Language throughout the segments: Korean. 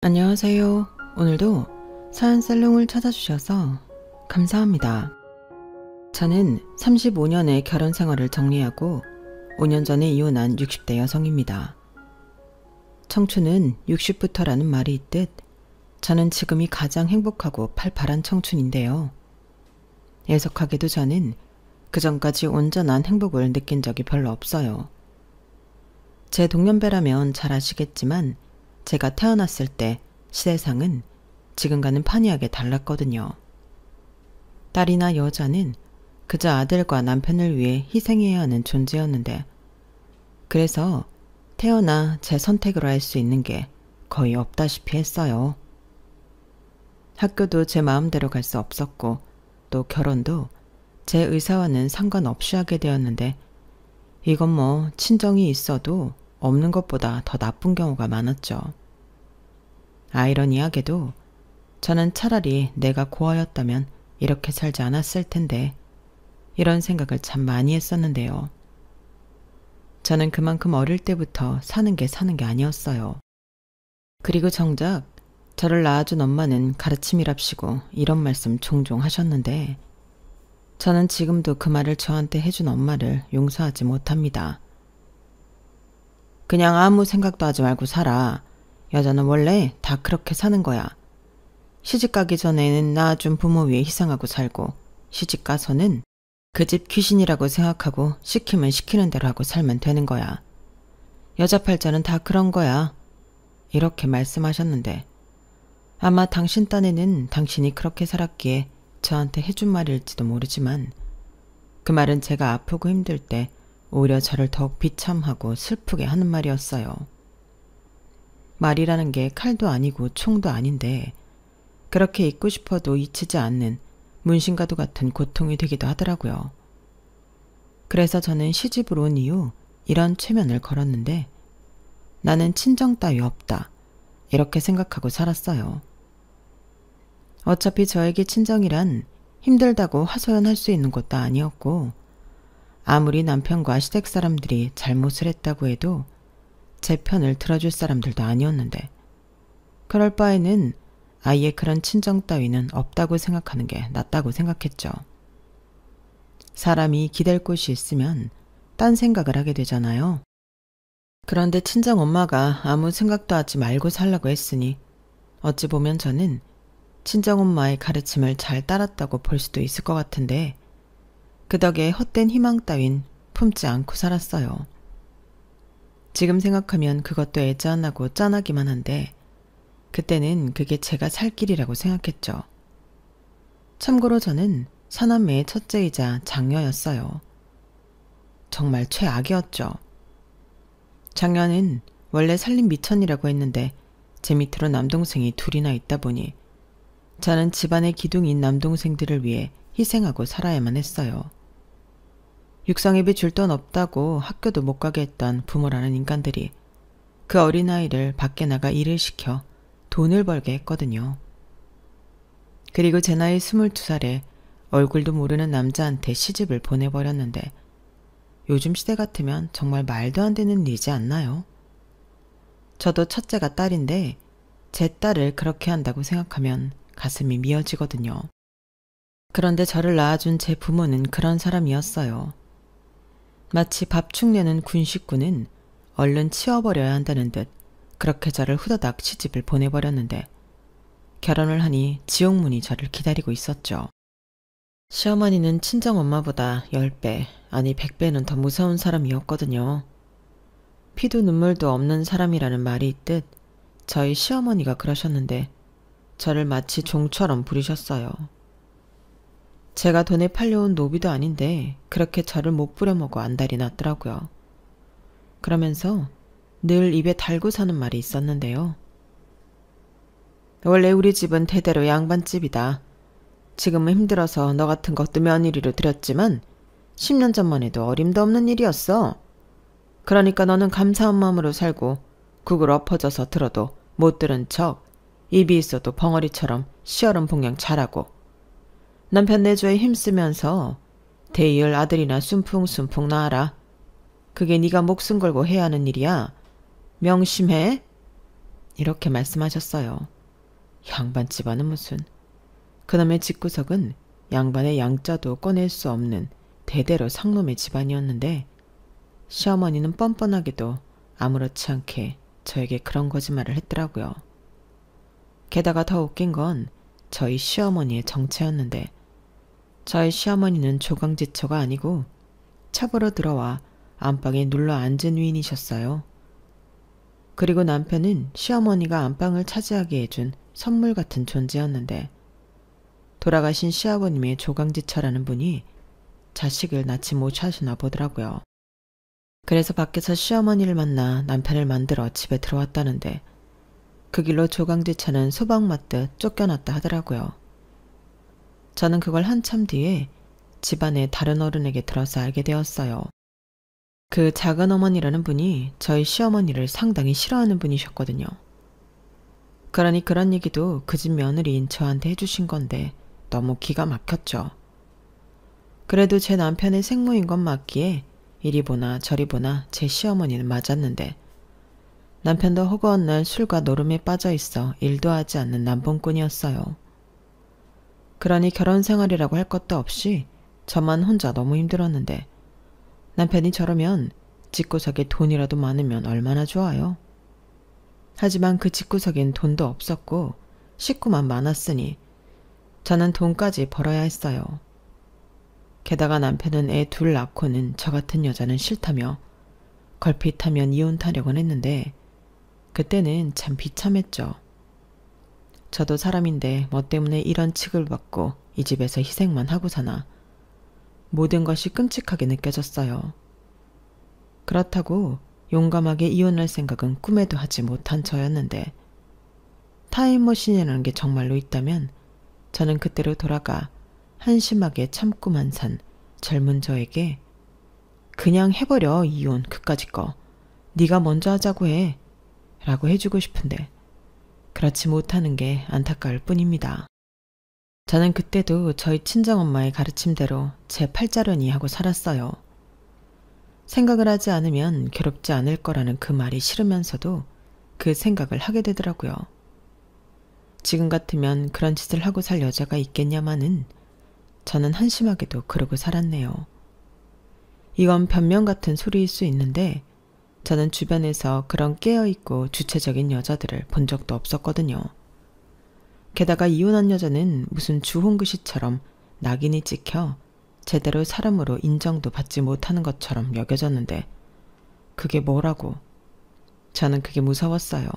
안녕하세요. 오늘도 사연살롱을 찾아주셔서 감사합니다. 저는 35년의 결혼 생활을 정리하고 5년 전에 이혼한 60대 여성입니다. 청춘은 60부터라는 말이 있듯 저는 지금이 가장 행복하고 팔팔한 청춘인데요. 애석하게도 저는 그전까지 온전한 행복을 느낀 적이 별로 없어요. 제 동년배라면 잘 아시겠지만 제가 태어났을 때 시대상은 지금과는 판이하게 달랐거든요. 딸이나 여자는 그저 아들과 남편을 위해 희생해야 하는 존재였는데, 그래서 태어나 제 선택으로 할 수 있는 게 거의 없다시피 했어요. 학교도 제 마음대로 갈 수 없었고, 또 결혼도 제 의사와는 상관없이 하게 되었는데, 이건 뭐 친정이 있어도 없는 것보다 더 나쁜 경우가 많았죠. 아이러니하게도 저는 차라리 내가 고아였다면 이렇게 살지 않았을 텐데, 이런 생각을 참 많이 했었는데요. 저는 그만큼 어릴 때부터 사는 게 아니었어요. 그리고 정작 저를 낳아준 엄마는 가르침이랍시고 이런 말씀 종종 하셨는데, 저는 지금도 그 말을 저한테 해준 엄마를 용서하지 못합니다. 그냥 아무 생각도 하지 말고 살아. 여자는 원래 다 그렇게 사는 거야. 시집가기 전에는 낳아준 부모 위해 희생하고 살고, 시집가서는 그 집 귀신이라고 생각하고 시키면 시키는 대로 하고 살면 되는 거야. 여자 팔자는 다 그런 거야. 이렇게 말씀하셨는데, 아마 당신 딴에는 당신이 그렇게 살았기에 저한테 해준 말일지도 모르지만, 그 말은 제가 아프고 힘들 때 오히려 저를 더욱 비참하고 슬프게 하는 말이었어요. 말이라는 게 칼도 아니고 총도 아닌데 그렇게 잊고 싶어도 잊히지 않는 문신과도 같은 고통이 되기도 하더라고요. 그래서 저는 시집을 온 이후 이런 최면을 걸었는데, 나는 친정 따위 없다, 이렇게 생각하고 살았어요. 어차피 저에게 친정이란 힘들다고 하소연할 수 있는 것도 아니었고, 아무리 남편과 시댁 사람들이 잘못을 했다고 해도 제 편을 들어줄 사람들도 아니었는데, 그럴 바에는 아예 그런 친정 따위는 없다고 생각하는 게 낫다고 생각했죠. 사람이 기댈 곳이 있으면 딴 생각을 하게 되잖아요. 그런데 친정 엄마가 아무 생각도 하지 말고 살라고 했으니 어찌 보면 저는 친정 엄마의 가르침을 잘 따랐다고 볼 수도 있을 것 같은데, 그 덕에 헛된 희망 따윈 품지 않고 살았어요. 지금 생각하면 그것도 애잔하고 짠하기만 한데, 그때는 그게 제가 살 길이라고 생각했죠. 참고로 저는 사남매의 첫째이자 장녀였어요. 정말 최악이었죠. 장녀는 원래 살림 미천이라고 했는데 제 밑으로 남동생이 둘이나 있다 보니 저는 집안의 기둥인 남동생들을 위해 희생하고 살아야만 했어요. 육성입이 줄 돈 없다고 학교도 못 가게 했던 부모라는 인간들이 그 어린아이를 밖에 나가 일을 시켜 돈을 벌게 했거든요. 그리고 제 나이 22살에 얼굴도 모르는 남자한테 시집을 보내버렸는데, 요즘 시대 같으면 정말 말도 안 되는 일이지 않나요? 저도 첫째가 딸인데 제 딸을 그렇게 한다고 생각하면 가슴이 미어지거든요. 그런데 저를 낳아준 제 부모는 그런 사람이었어요. 마치 밥축 내는 군 식구는 얼른 치워버려야 한다는 듯 그렇게 저를 후다닥 시집을 보내버렸는데, 결혼을 하니 지옥문이 저를 기다리고 있었죠. 시어머니는 친정엄마보다 10배, 아니 100배는 더 무서운 사람이었거든요. 피도 눈물도 없는 사람이라는 말이 있듯 저희 시어머니가 그러셨는데 저를 마치 종처럼 부리셨어요. 제가 돈에 팔려온 노비도 아닌데 그렇게 저를 못 부려먹어 안달이 났더라고요. 그러면서 늘 입에 달고 사는 말이 있었는데요. 원래 우리 집은 대대로 양반집이다. 지금은 힘들어서 너 같은 것도 며느리로 들였지만 10년 전만 해도 어림도 없는 일이었어. 그러니까 너는 감사한 마음으로 살고 국을 엎어져서 들어도 못 들은 척, 입이 있어도 벙어리처럼 시어른 봉양 잘하고, 남편 내조에 힘쓰면서 대이을 아들이나 순풍순풍 낳아라. 그게 네가 목숨 걸고 해야 하는 일이야. 명심해. 이렇게 말씀하셨어요. 양반 집안은 무슨. 그놈의 집구석은 양반의 양자도 꺼낼 수 없는 대대로 상놈의 집안이었는데 시어머니는 뻔뻔하게도 아무렇지 않게 저에게 그런 거짓말을 했더라고요. 게다가 더 웃긴 건 저희 시어머니의 정체였는데 저희 시어머니는 조강지처가 아니고 첩으로 들어와 안방에 눌러 앉은 위인이셨어요. 그리고 남편은 시어머니가 안방을 차지하게 해준 선물 같은 존재였는데 돌아가신 시아버님의 조강지처라는 분이 자식을 낳지 못하시나 보더라고요. 그래서 밖에서 시어머니를 만나 남편을 만들어 집에 들어왔다는데 그 길로 조강지처는 소방 맞듯 쫓겨났다 하더라고요. 저는 그걸 한참 뒤에 집안의 다른 어른에게 들어서 알게 되었어요. 그 작은 어머니라는 분이 저희 시어머니를 상당히 싫어하는 분이셨거든요. 그러니 그런 얘기도 그 집 며느리인 저한테 해주신 건데 너무 기가 막혔죠. 그래도 제 남편의 생모인 건 맞기에 이리 보나 저리 보나 제 시어머니는 맞았는데 남편도 허구한 날 술과 노름에 빠져 있어 일도 하지 않는 남봉꾼이었어요. 그러니 결혼 생활이라고 할 것도 없이 저만 혼자 너무 힘들었는데 남편이 저러면 집구석에 돈이라도 많으면 얼마나 좋아요. 하지만 그 집구석엔 돈도 없었고 식구만 많았으니 저는 돈까지 벌어야 했어요. 게다가 남편은 애 둘 낳고는 저 같은 여자는 싫다며 걸핏하면 이혼 타령은 했는데 그때는 참 비참했죠. 저도 사람인데 뭐 때문에 이런 취급을 받고 이 집에서 희생만 하고 사나. 모든 것이 끔찍하게 느껴졌어요. 그렇다고 용감하게 이혼할 생각은 꿈에도 하지 못한 저였는데 타임머신이라는 게 정말로 있다면 저는 그때로 돌아가 한심하게 참고만 산 젊은 저에게 그냥 해버려 이혼 그까짓 거. 네가 먼저 하자고 해. 라고 해주고 싶은데 그렇지 못하는 게 안타까울 뿐입니다. 저는 그때도 저희 친정엄마의 가르침대로 제 팔자련이 하고 살았어요. 생각을 하지 않으면 괴롭지 않을 거라는 그 말이 싫으면서도 그 생각을 하게 되더라고요. 지금 같으면 그런 짓을 하고 살 여자가 있겠냐마는 저는 한심하게도 그러고 살았네요. 이건 변명 같은 소리일 수 있는데 저는 주변에서 그런 깨어있고 주체적인 여자들을 본 적도 없었거든요. 게다가 이혼한 여자는 무슨 주홍글씨처럼 낙인이 찍혀 제대로 사람으로 인정도 받지 못하는 것처럼 여겨졌는데 그게 뭐라고. 저는 그게 무서웠어요.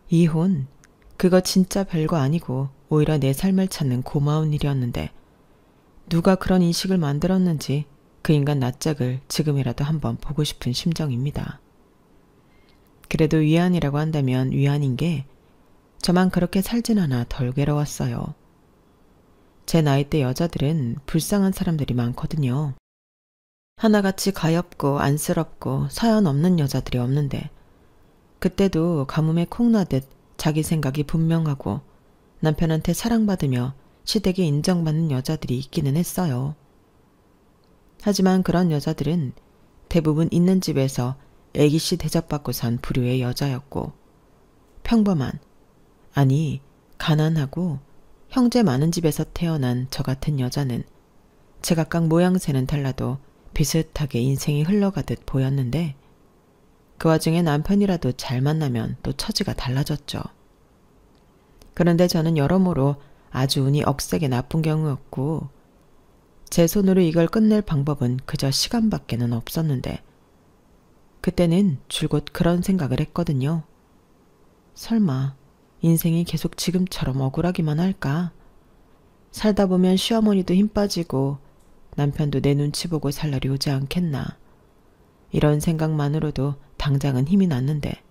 이혼, 그거 진짜 별거 아니고 오히려 내 삶을 찾는 고마운 일이었는데 누가 그런 인식을 만들었는지 그 인간 낯짝을 지금이라도 한번 보고 싶은 심정입니다. 그래도 위안이라고 한다면 위안인 게 저만 그렇게 살진 않아 덜 괴로웠어요. 제 나이대 여자들은 불쌍한 사람들이 많거든요. 하나같이 가엾고 안쓰럽고 사연 없는 여자들이 없는데 그때도 가뭄에 콩나듯 자기 생각이 분명하고 남편한테 사랑받으며 시댁에 인정받는 여자들이 있기는 했어요. 하지만 그런 여자들은 대부분 있는 집에서 애기씨 대접받고 산 부류의 여자였고 평범한, 아니 가난하고 형제 많은 집에서 태어난 저 같은 여자는 제각각 모양새는 달라도 비슷하게 인생이 흘러가듯 보였는데 그 와중에 남편이라도 잘 만나면 또 처지가 달라졌죠. 그런데 저는 여러모로 아주 운이 억세게 나쁜 경우였고 제 손으로 이걸 끝낼 방법은 그저 시간밖에는 없었는데 그때는 줄곧 그런 생각을 했거든요. 설마 인생이 계속 지금처럼 억울하기만 할까? 살다 보면 시어머니도 힘 빠지고 남편도 내 눈치 보고 살 날이 오지 않겠나. 이런 생각만으로도 당장은 힘이 났는데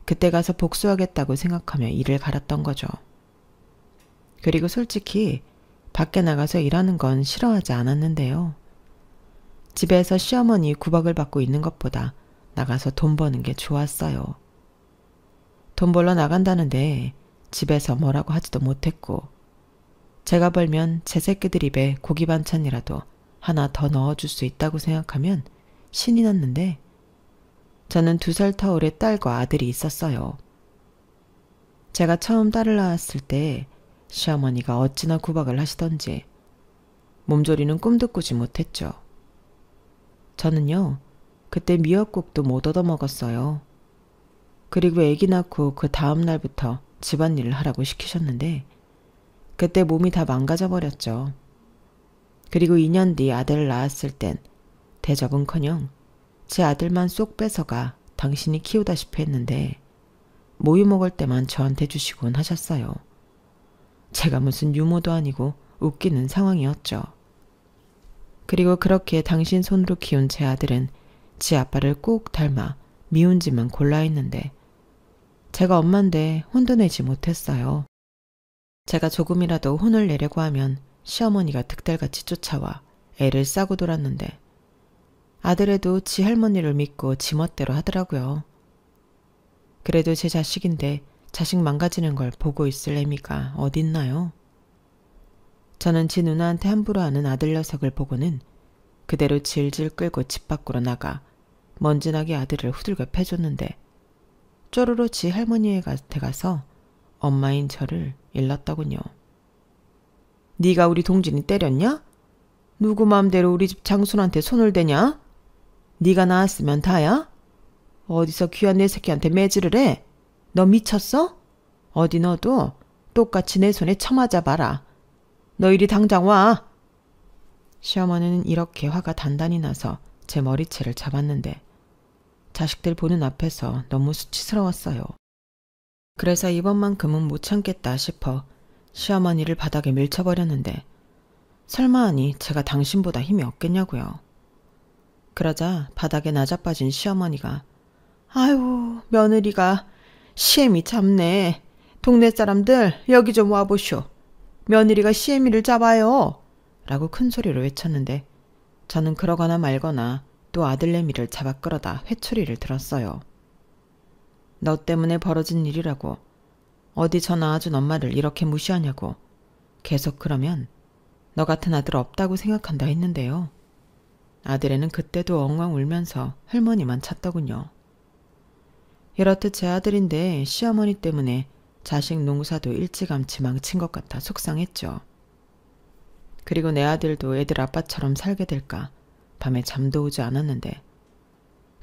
그때 가서 복수하겠다고 생각하며 일을 갈았던 거죠. 그리고 솔직히 밖에 나가서 일하는 건 싫어하지 않았는데요. 집에서 시어머니 구박을 받고 있는 것보다 나가서 돈 버는 게 좋았어요. 돈 벌러 나간다는데 집에서 뭐라고 하지도 못했고 제가 벌면 제 새끼들 입에 고기 반찬이라도 하나 더 넣어줄 수 있다고 생각하면 신이 났는데 저는 2살 터울의 딸과 아들이 있었어요. 제가 처음 딸을 낳았을 때 시어머니가 어찌나 구박을 하시던지 몸조리는 꿈도 꾸지 못했죠. 저는요, 그때 미역국도 못 얻어먹었어요. 그리고 아기 낳고 그 다음 날부터 집안일을 하라고 시키셨는데 그때 몸이 다 망가져 버렸죠. 그리고 2년 뒤 아들을 낳았을 땐 대접은커녕 제 아들만 쏙 뺏어가 당신이 키우다시피 했는데 모유 먹을 때만 저한테 주시곤 하셨어요. 제가 무슨 유모도 아니고 웃기는 상황이었죠. 그리고 그렇게 당신 손으로 키운 제 아들은 지 아빠를 꼭 닮아 미운 짓만 골라 했는데 제가 엄마인데 혼도 내지 못했어요. 제가 조금이라도 혼을 내려고 하면 시어머니가 득달같이 쫓아와 애를 싸고 돌았는데 아들애도 지 할머니를 믿고 지 멋대로 하더라고요. 그래도 제 자식인데 자식 망가지는 걸 보고 있을 애미가 어딨나요? 저는 지 누나한테 함부로 하는 아들 녀석을 보고는 그대로 질질 끌고 집 밖으로 나가 먼지나게 아들을 후들겨 패줬는데 쪼르르 지 할머니한테 가서 엄마인 저를 일렀더군요. 네가 우리 동진이 때렸냐? 누구 마음대로 우리 집 장순한테 손을 대냐? 네가 낳았으면 다야? 어디서 귀한 내 새끼한테 매질을 해? 너 미쳤어? 어디 너도 똑같이 내 손에 처맞아 봐라. 너 이리 당장 와. 시어머니는 이렇게 화가 단단히 나서 제 머리채를 잡았는데 자식들 보는 앞에서 너무 수치스러웠어요. 그래서 이번만큼은 못 참겠다 싶어 시어머니를 바닥에 밀쳐버렸는데 설마 하니 제가 당신보다 힘이 없겠냐고요. 그러자 바닥에 나자빠진 시어머니가 아유 며느리가 시애미 잡네. 동네 사람들 여기 좀 와보쇼. 며느리가 시애미를 잡아요. 라고 큰 소리로 외쳤는데 저는 그러거나 말거나 또 아들내미를 잡아 끌어다 회초리를 들었어요. 너 때문에 벌어진 일이라고. 어디 저 낳아준 엄마를 이렇게 무시하냐고. 계속 그러면 너 같은 아들 없다고 생각한다 했는데요. 아들애는 그때도 엉엉 울면서 할머니만 찾더군요. 이렇듯 제 아들인데 시어머니 때문에 자식 농사도 일찌감치 망친 것 같아 속상했죠. 그리고 내 아들도 애들 아빠처럼 살게 될까 밤에 잠도 오지 않았는데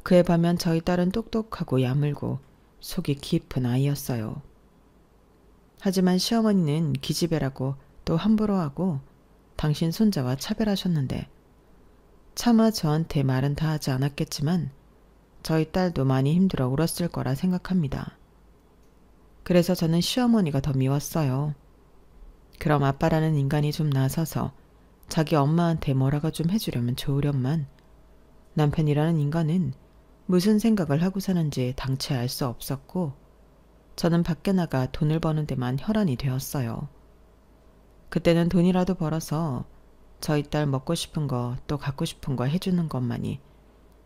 그에 반면 저희 딸은 똑똑하고 야물고 속이 깊은 아이였어요. 하지만 시어머니는 기집애라고 또 함부로 하고 당신 손자와 차별하셨는데 차마 저한테 말은 다 하지 않았겠지만 저희 딸도 많이 힘들어 울었을 거라 생각합니다. 그래서 저는 시어머니가 더 미웠어요. 그럼 아빠라는 인간이 좀 나서서 자기 엄마한테 뭐라고 좀 해주려면 좋으련만 남편이라는 인간은 무슨 생각을 하고 사는지 당최 알 수 없었고 저는 밖에 나가 돈을 버는 데만 혈안이 되었어요. 그때는 돈이라도 벌어서 저희 딸 먹고 싶은 거 또 갖고 싶은 거 해주는 것만이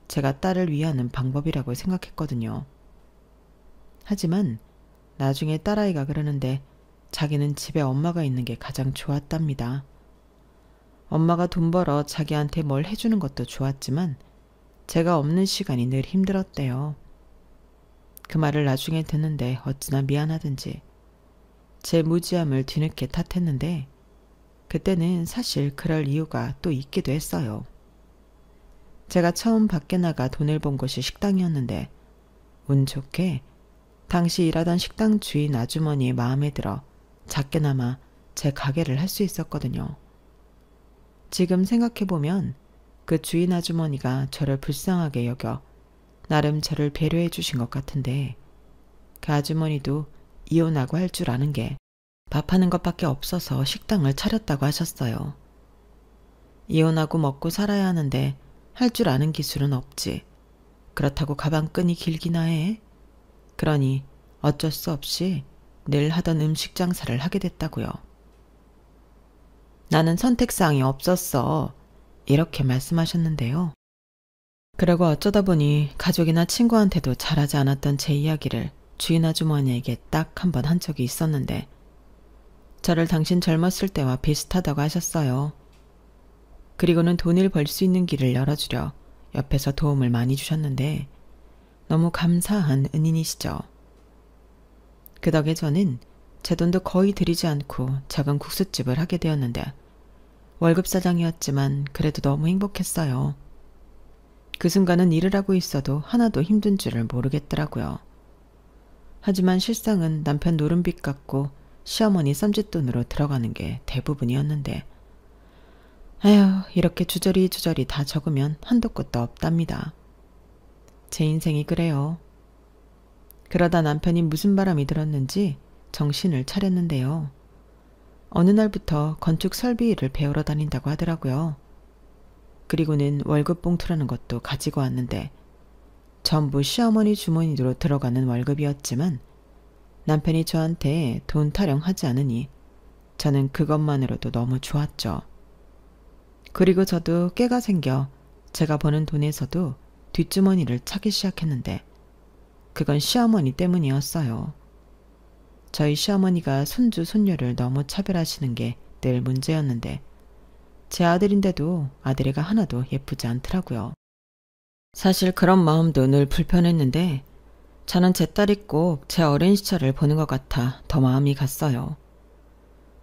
제가 딸을 위하는 방법이라고 생각했거든요. 하지만 나중에 딸아이가 그러는데 자기는 집에 엄마가 있는 게 가장 좋았답니다. 엄마가 돈 벌어 자기한테 뭘 해주는 것도 좋았지만 제가 없는 시간이 늘 힘들었대요. 그 말을 나중에 듣는데 어찌나 미안하든지 제 무지함을 뒤늦게 탓했는데 그때는 사실 그럴 이유가 또 있기도 했어요. 제가 처음 밖에 나가 돈을 번 곳이 식당이었는데 운 좋게 당시 일하던 식당 주인 아주머니의 마음에 들어 작게나마 제 가게를 할 수 있었거든요. 지금 생각해보면 그 주인 아주머니가 저를 불쌍하게 여겨 나름 저를 배려해 주신 것 같은데 그 아주머니도 이혼하고 할 줄 아는 게 밥하는 것밖에 없어서 식당을 차렸다고 하셨어요. 이혼하고 먹고 살아야 하는데 할 줄 아는 기술은 없지. 그렇다고 가방끈이 길기나 해. 그러니 어쩔 수 없이 늘 하던 음식 장사를 하게 됐다고요. 나는 선택사항이 없었어. 이렇게 말씀하셨는데요. 그러고 어쩌다 보니 가족이나 친구한테도 잘하지 않았던 제 이야기를 주인 아주머니에게 딱 한 번 한 적이 있었는데 저를 당신 젊었을 때와 비슷하다고 하셨어요. 그리고는 돈을 벌 수 있는 길을 열어주려 옆에서 도움을 많이 주셨는데 너무 감사한 은인이시죠. 그 덕에 저는 제 돈도 거의 들이지 않고 작은 국수집을 하게 되었는데 월급 사장이었지만 그래도 너무 행복했어요. 그 순간은 일을 하고 있어도 하나도 힘든 줄을 모르겠더라고요. 하지만 실상은 남편 노름빚 갚고 시어머니 쌈짓돈으로 들어가는 게 대부분이었는데 아휴, 이렇게 주저리 다 적으면 한도 끝도 없답니다. 제 인생이 그래요. 그러다 남편이 무슨 바람이 들었는지 정신을 차렸는데요. 어느 날부터 건축 설비 일을 배우러 다닌다고 하더라고요. 그리고는 월급 봉투라는 것도 가지고 왔는데 전부 시어머니 주머니로 들어가는 월급이었지만 남편이 저한테 돈 타령하지 않으니 저는 그것만으로도 너무 좋았죠. 그리고 저도 깨가 생겨 제가 버는 돈에서도 뒷주머니를 차기 시작했는데 그건 시어머니 때문이었어요. 저희 시어머니가 손주 손녀를 너무 차별하시는 게 늘 문제였는데 제 아들인데도 아들애가 하나도 예쁘지 않더라고요. 사실 그런 마음도 늘 불편했는데 저는 제 딸이 꼭 제 어린 시절을 보는 것 같아 더 마음이 갔어요.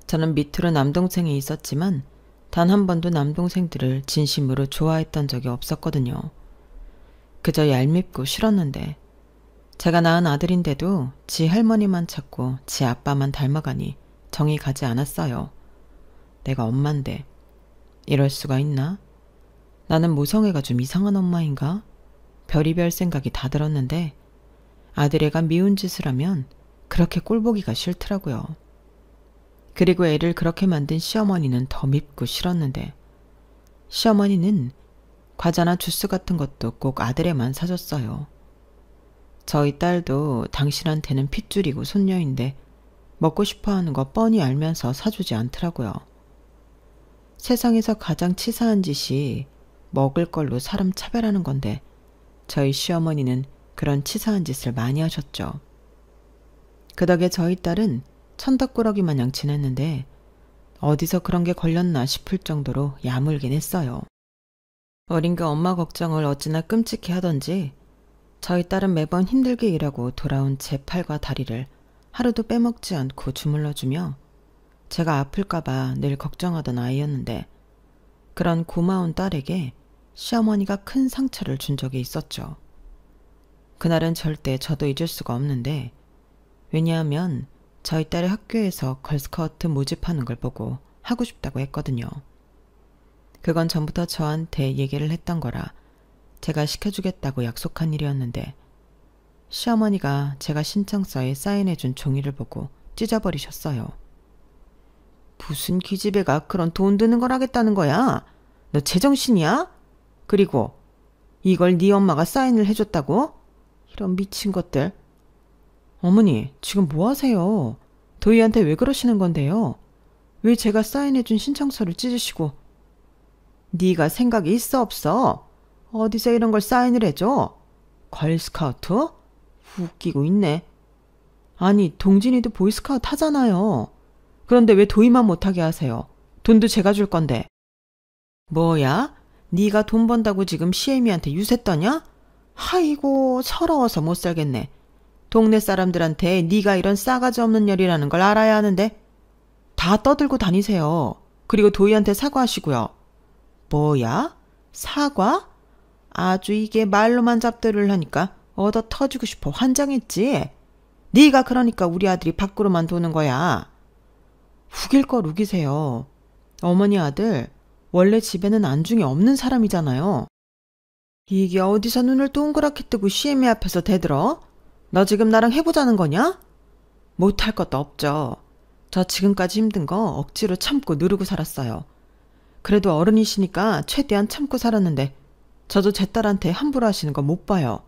저는 밑으로 남동생이 있었지만 단 한 번도 남동생들을 진심으로 좋아했던 적이 없었거든요. 그저 얄밉고 싫었는데 제가 낳은 아들인데도 지 할머니만 찾고 지 아빠만 닮아가니 정이 가지 않았어요. 내가 엄만데 이럴 수가 있나? 나는 모성애가 좀 이상한 엄마인가? 별의별 생각이 다 들었는데 아들애가 미운 짓을 하면 그렇게 꼴보기가 싫더라고요. 그리고 애를 그렇게 만든 시어머니는 더 밉고 싫었는데 시어머니는 과자나 주스 같은 것도 꼭 아들애만 사줬어요. 저희 딸도 당신한테는 핏줄이고 손녀인데 먹고 싶어하는 거 뻔히 알면서 사주지 않더라고요. 세상에서 가장 치사한 짓이 먹을 걸로 사람 차별하는 건데 저희 시어머니는 그런 치사한 짓을 많이 하셨죠. 그 덕에 저희 딸은 천덕꾸러기 마냥 지냈는데 어디서 그런 게 걸렸나 싶을 정도로 야물긴 했어요. 어린 그 엄마 걱정을 어찌나 끔찍해 하던지 저희 딸은 매번 힘들게 일하고 돌아온 제 팔과 다리를 하루도 빼먹지 않고 주물러주며 제가 아플까봐 늘 걱정하던 아이였는데 그런 고마운 딸에게 시어머니가 큰 상처를 준 적이 있었죠. 그날은 절대 저도 잊을 수가 없는데 왜냐하면 저희 딸의 학교에서 걸스카우트 모집하는 걸 보고 하고 싶다고 했거든요. 그건 전부터 저한테 얘기를 했던 거라 제가 시켜주겠다고 약속한 일이었는데 시어머니가 제가 신청서에 사인해준 종이를 보고 찢어버리셨어요. 무슨 기집애가 그런 돈 드는 걸 하겠다는 거야? 너 제정신이야? 그리고 이걸 네 엄마가 사인을 해줬다고? 이런 미친 것들. 어머니, 지금 뭐 하세요? 도희한테 왜 그러시는 건데요? 왜 제가 사인해준 신청서를 찢으시고. 네가 생각이 있어 없어? 어디서 이런 걸 사인을 해줘? 걸스카우트? 웃기고 있네. 아니, 동진이도 보이스카우트 하잖아요. 그런데 왜 도희만 못하게 하세요? 돈도 제가 줄 건데. 뭐야? 네가 돈 번다고 지금 시애미한테 유세 떠냐? 아이고, 서러워서 못 살겠네. 동네 사람들한테 네가 이런 싸가지 없는 년이라는 걸 알아야 하는데. 다 떠들고 다니세요. 그리고 도희한테 사과하시고요. 뭐야? 사과? 아주 이게 말로만 잡들을 하니까 얻어 터지고 싶어 환장했지. 네가 그러니까 우리 아들이 밖으로만 도는 거야. 우길 걸 우기세요. 어머니 아들 원래 집에는 안중이 없는 사람이잖아요. 이게 어디서 눈을 동그랗게 뜨고 시애미 앞에서 대들어? 너 지금 나랑 해보자는 거냐? 못할 것도 없죠. 저 지금까지 힘든 거 억지로 참고 누르고 살았어요. 그래도 어른이시니까 최대한 참고 살았는데 저도 제 딸한테 함부로 하시는 거 못 봐요.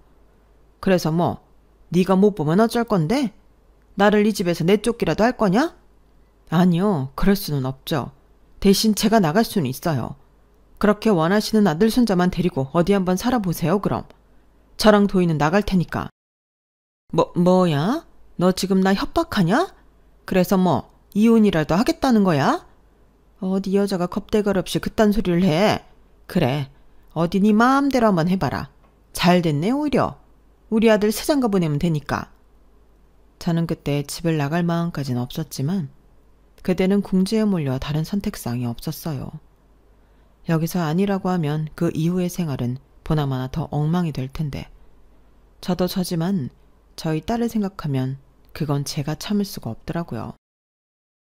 그래서 뭐 네가 못 보면 어쩔 건데? 나를 이 집에서 내쫓기라도 할 거냐? 아니요, 그럴 수는 없죠. 대신 제가 나갈 수는 있어요. 그렇게 원하시는 아들 손자만 데리고 어디 한번 살아보세요, 그럼. 저랑 도희는 나갈 테니까. 뭐야? 너 지금 나 협박하냐? 그래서 뭐 이혼이라도 하겠다는 거야? 어디 여자가 겁대갈 없이 그딴 소리를 해. 그래, 어디 네 마음대로 한번 해봐라. 잘 됐네 오히려. 우리 아들 새 장가 보내면 되니까. 저는 그때 집을 나갈 마음까지는 없었지만 그때는 궁지에 몰려 다른 선택사항이 없었어요. 여기서 아니라고 하면 그 이후의 생활은 보나마나 더 엉망이 될 텐데 저도 저지만 저희 딸을 생각하면 그건 제가 참을 수가 없더라고요.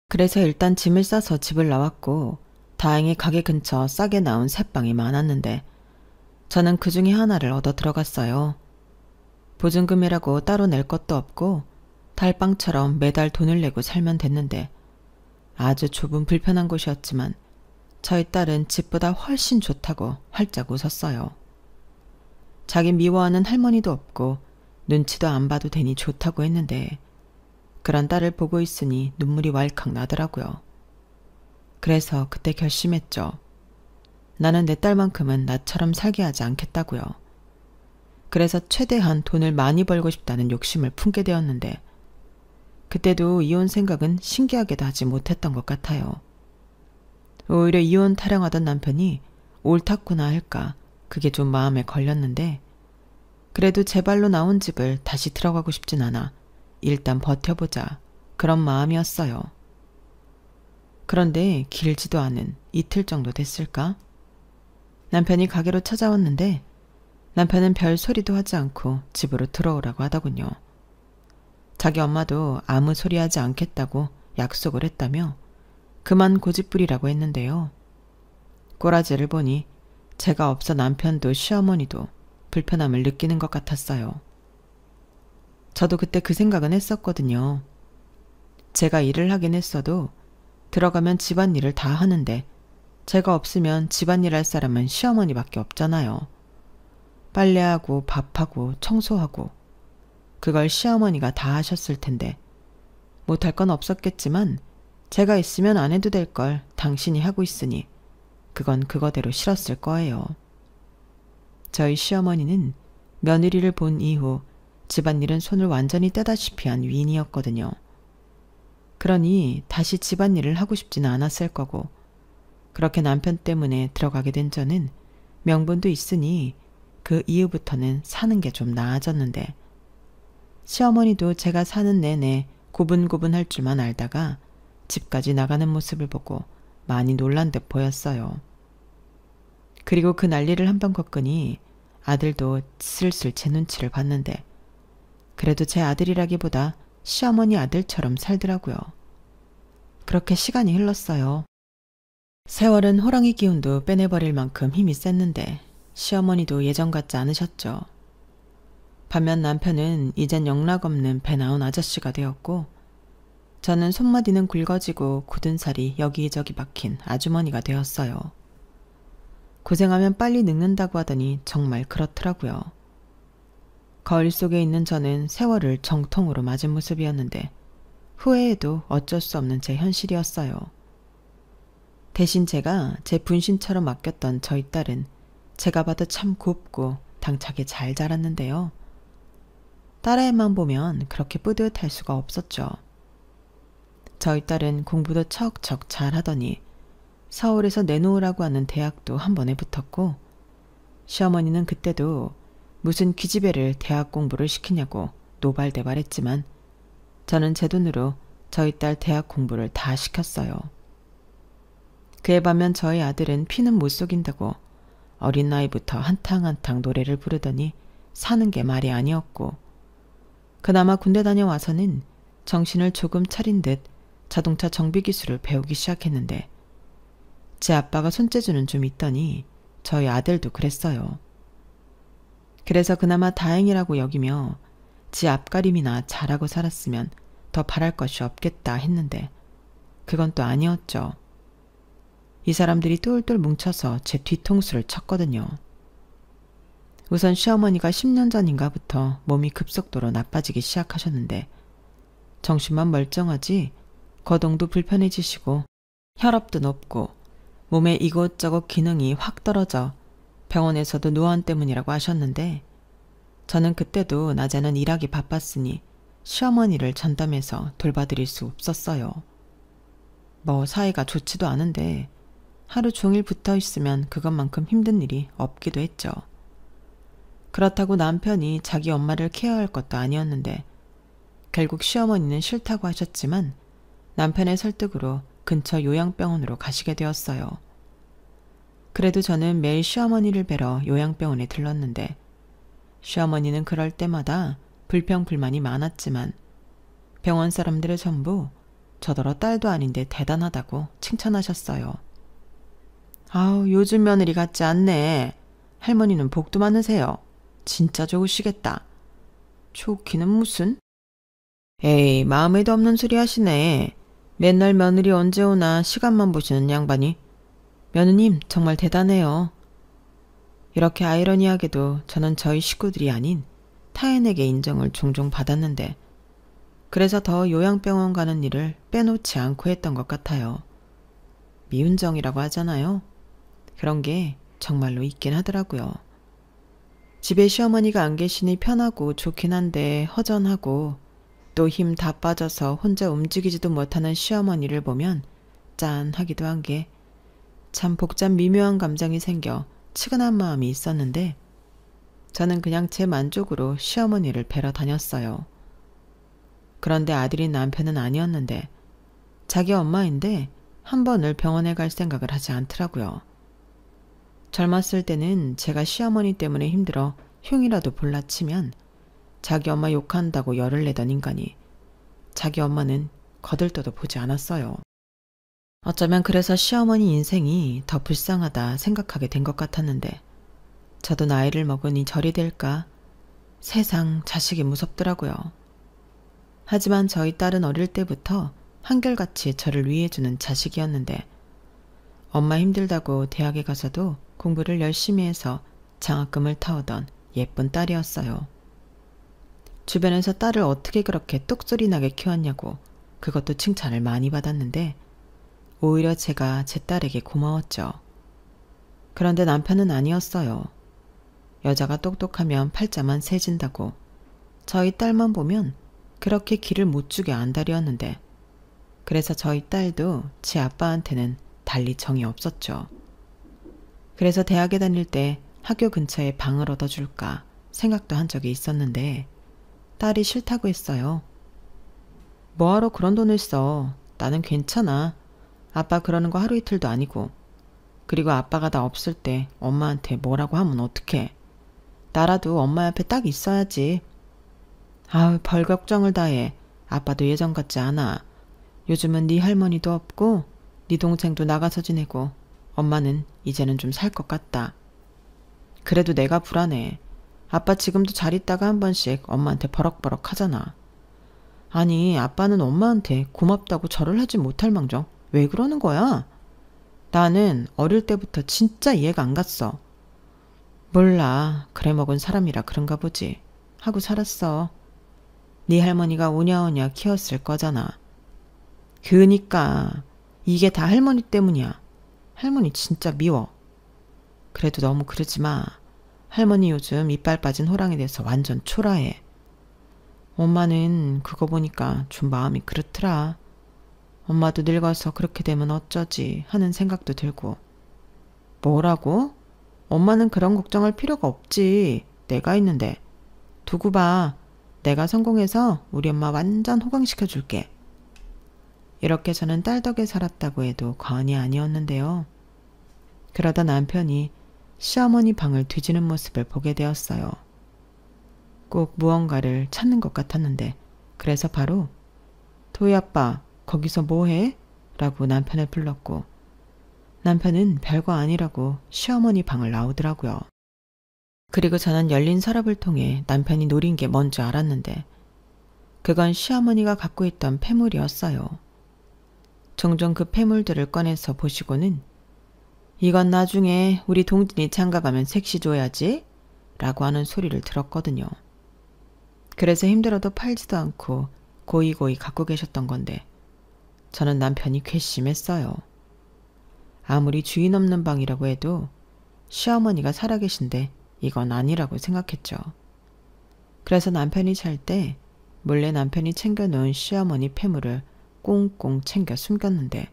그래서 일단 짐을 싸서 집을 나왔고 다행히 가게 근처 싸게 나온 새빵이 많았는데 저는 그 중에 하나를 얻어 들어갔어요. 보증금이라고 따로 낼 것도 없고 달빵처럼 매달 돈을 내고 살면 됐는데 아주 좁은 불편한 곳이었지만 저희 딸은 집보다 훨씬 좋다고 활짝 웃었어요. 자기 미워하는 할머니도 없고 눈치도 안 봐도 되니 좋다고 했는데 그런 딸을 보고 있으니 눈물이 왈칵 나더라고요. 그래서 그때 결심했죠. 나는 내 딸만큼은 나처럼 살게 하지 않겠다고요. 그래서 최대한 돈을 많이 벌고 싶다는 욕심을 품게 되었는데 그때도 이혼 생각은 신기하게도 하지 못했던 것 같아요. 오히려 이혼 타령하던 남편이 옳았구나 할까 그게 좀 마음에 걸렸는데 그래도 제 발로 나온 집을 다시 들어가고 싶진 않아 일단 버텨보자 그런 마음이었어요. 그런데 길지도 않은 이틀 정도 됐을까? 남편이 가게로 찾아왔는데 남편은 별 소리도 하지 않고 집으로 들어오라고 하더군요. 자기 엄마도 아무 소리 하지 않겠다고 약속을 했다며 그만 고집부리라고 했는데요. 꼬라지를 보니 제가 없어 남편도 시어머니도 불편함을 느끼는 것 같았어요. 저도 그때 그 생각은 했었거든요. 제가 일을 하긴 했어도 들어가면 집안일을 다 하는데 제가 없으면 집안일 할 사람은 시어머니밖에 없잖아요. 빨래하고 밥하고 청소하고 그걸 시어머니가 다 하셨을 텐데 못할 건 없었겠지만 제가 있으면 안 해도 될 걸 당신이 하고 있으니 그건 그거대로 싫었을 거예요. 저희 시어머니는 며느리를 본 이후 집안일은 손을 완전히 떼다시피 한 위인이었거든요. 그러니 다시 집안일을 하고 싶지는 않았을 거고 그렇게 남편 때문에 들어가게 된 저는 명분도 있으니 그 이후부터는 사는 게 좀 나아졌는데 시어머니도 제가 사는 내내 고분고분할 줄만 알다가 집까지 나가는 모습을 보고 많이 놀란 듯 보였어요. 그리고 그 난리를 한번 겪으니 아들도 슬슬 제 눈치를 봤는데 그래도 제 아들이라기보다 시어머니 아들처럼 살더라고요. 그렇게 시간이 흘렀어요. 세월은 호랑이 기운도 빼내버릴 만큼 힘이 셌는데 시어머니도 예전 같지 않으셨죠. 반면 남편은 이젠 영락없는 배 나온 아저씨가 되었고 저는 손마디는 굵어지고 굳은 살이 여기저기 박힌 아주머니가 되었어요. 고생하면 빨리 늙는다고 하더니 정말 그렇더라고요. 거울 속에 있는 저는 세월을 정통으로 맞은 모습이었는데 후회해도 어쩔 수 없는 제 현실이었어요. 대신 제가 제 분신처럼 맡겼던 저희 딸은 제가 봐도 참 곱고 당차게 잘 자랐는데요. 딸아이만 보면 그렇게 뿌듯할 수가 없었죠. 저희 딸은 공부도 척척 잘하더니 서울에서 내놓으라고 하는 대학도 한 번에 붙었고 시어머니는 그때도 무슨 기집애를 대학 공부를 시키냐고 노발대발했지만 저는 제 돈으로 저희 딸 대학 공부를 다 시켰어요. 그에 반면 저희 아들은 피는 못 속인다고 어린 나이부터 한탕한탕 노래를 부르더니 사는 게 말이 아니었고 그나마 군대 다녀와서는 정신을 조금 차린 듯 자동차 정비 기술을 배우기 시작했는데 제 아빠가 손재주는 좀 있더니 저희 아들도 그랬어요. 그래서 그나마 다행이라고 여기며 지 앞가림이나 잘하고 살았으면 더 바랄 것이 없겠다 했는데 그건 또 아니었죠. 이 사람들이 똘똘 뭉쳐서 제 뒤통수를 쳤거든요. 우선 시어머니가 10년 전인가부터 몸이 급속도로 나빠지기 시작하셨는데 정신만 멀쩡하지 거동도 불편해지시고 혈압도 높고 몸에 이곳저곳 기능이 확 떨어져 병원에서도 노안 때문이라고 하셨는데 저는 그때도 낮에는 일하기 바빴으니 시어머니를 전담해서 돌봐드릴 수 없었어요. 뭐 사이가 좋지도 않은데 하루 종일 붙어 있으면 그것만큼 힘든 일이 없기도 했죠. 그렇다고 남편이 자기 엄마를 케어할 것도 아니었는데 결국 시어머니는 싫다고 하셨지만 남편의 설득으로 근처 요양병원으로 가시게 되었어요. 그래도 저는 매일 시어머니를 뵈러 요양병원에 들렀는데 시어머니는 그럴 때마다 불평불만이 많았지만 병원 사람들은 전부 저더러 딸도 아닌데 대단하다고 칭찬하셨어요. 아우, 요즘 며느리 같지 않네. 할머니는 복도 많으세요. 진짜 좋으시겠다. 좋기는 무슨? 에이, 마음에도 없는 소리 하시네. 맨날 며느리 언제 오나 시간만 보시는 양반이. 며느님 정말 대단해요. 이렇게 아이러니하게도 저는 저희 식구들이 아닌 타인에게 인정을 종종 받았는데 그래서 더 요양병원 가는 일을 빼놓지 않고 했던 것 같아요. 미운정이라고 하잖아요. 그런 게 정말로 있긴 하더라고요. 집에 시어머니가 안 계시니 편하고 좋긴 한데 허전하고 또 힘 다 빠져서 혼자 움직이지도 못하는 시어머니를 보면 짠하기도 한 게 참 복잡 미묘한 감정이 생겨 측은한 마음이 있었는데 저는 그냥 제 만족으로 시어머니를 뵈러 다녔어요. 그런데 아들인 남편은 아니었는데 자기 엄마인데 한 번을 병원에 갈 생각을 하지 않더라고요. 젊었을 때는 제가 시어머니 때문에 힘들어 흉이라도 볼라치면 자기 엄마 욕한다고 열을 내던 인간이 자기 엄마는 거들떠도 보지 않았어요. 어쩌면 그래서 시어머니 인생이 더 불쌍하다 생각하게 된 것 같았는데 저도 나이를 먹으니 절이 될까? 세상 자식이 무섭더라고요. 하지만 저희 딸은 어릴 때부터 한결같이 저를 위해주는 자식이었는데 엄마 힘들다고 대학에 가서도 공부를 열심히 해서 장학금을 타오던 예쁜 딸이었어요. 주변에서 딸을 어떻게 그렇게 똑소리 나게 키웠냐고 그것도 칭찬을 많이 받았는데 오히려 제가 제 딸에게 고마웠죠. 그런데 남편은 아니었어요. 여자가 똑똑하면 팔자만 세진다고 저희 딸만 보면 그렇게 기를 못 주게 안달이었는데 그래서 저희 딸도 제 아빠한테는 달리 정이 없었죠. 그래서 대학에 다닐 때 학교 근처에 방을 얻어줄까 생각도 한 적이 있었는데 딸이 싫다고 했어요. 뭐하러 그런 돈을 써. 나는 괜찮아. 아빠 그러는 거 하루 이틀도 아니고. 그리고 아빠가 나 없을 때 엄마한테 뭐라고 하면 어떡해. 나라도 엄마 옆에 딱 있어야지. 아우, 벌 걱정을 다 해. 아빠도 예전 같지 않아. 요즘은 네 할머니도 없고 네 동생도 나가서 지내고 엄마는 이제는 좀 살 것 같다. 그래도 내가 불안해. 아빠 지금도 잘 있다가 한 번씩 엄마한테 버럭버럭 하잖아. 아니, 아빠는 엄마한테 고맙다고 절을 하지 못할 망정 왜 그러는 거야? 나는 어릴 때부터 진짜 이해가 안 갔어. 몰라. 그래 먹은 사람이라 그런가 보지. 하고 살았어. 네 할머니가 오냐오냐 키웠을 거잖아. 그니까 이게 다 할머니 때문이야. 할머니 진짜 미워. 그래도 너무 그러지 마. 할머니 요즘 이빨 빠진 호랑이 돼서 완전 초라해. 엄마는 그거 보니까 좀 마음이 그렇더라. 엄마도 늙어서 그렇게 되면 어쩌지 하는 생각도 들고. 뭐라고? 엄마는 그런 걱정할 필요가 없지. 내가 있는데. 두고 봐. 내가 성공해서 우리 엄마 완전 호강시켜줄게. 이렇게 저는 딸 덕에 살았다고 해도 과언이 아니었는데요. 그러다 남편이 시어머니 방을 뒤지는 모습을 보게 되었어요. 꼭 무언가를 찾는 것 같았는데 그래서 바로 도희 아빠 거기서 뭐해? 라고 남편을 불렀고 남편은 별거 아니라고 시어머니 방을 나오더라고요. 그리고 저는 열린 서랍을 통해 남편이 노린 게 뭔지 알았는데 그건 시어머니가 갖고 있던 폐물이었어요. 종종 그 폐물들을 꺼내서 보시고는 이건 나중에 우리 동진이 장가가면 색시 줘야지 라고 하는 소리를 들었거든요. 그래서 힘들어도 팔지도 않고 고이고이 갖고 계셨던 건데 저는 남편이 괘씸했어요. 아무리 주인 없는 방이라고 해도 시어머니가 살아계신데 이건 아니라고 생각했죠. 그래서 남편이 잘 때 몰래 남편이 챙겨놓은 시어머니 폐물을 꽁꽁 챙겨 숨겼는데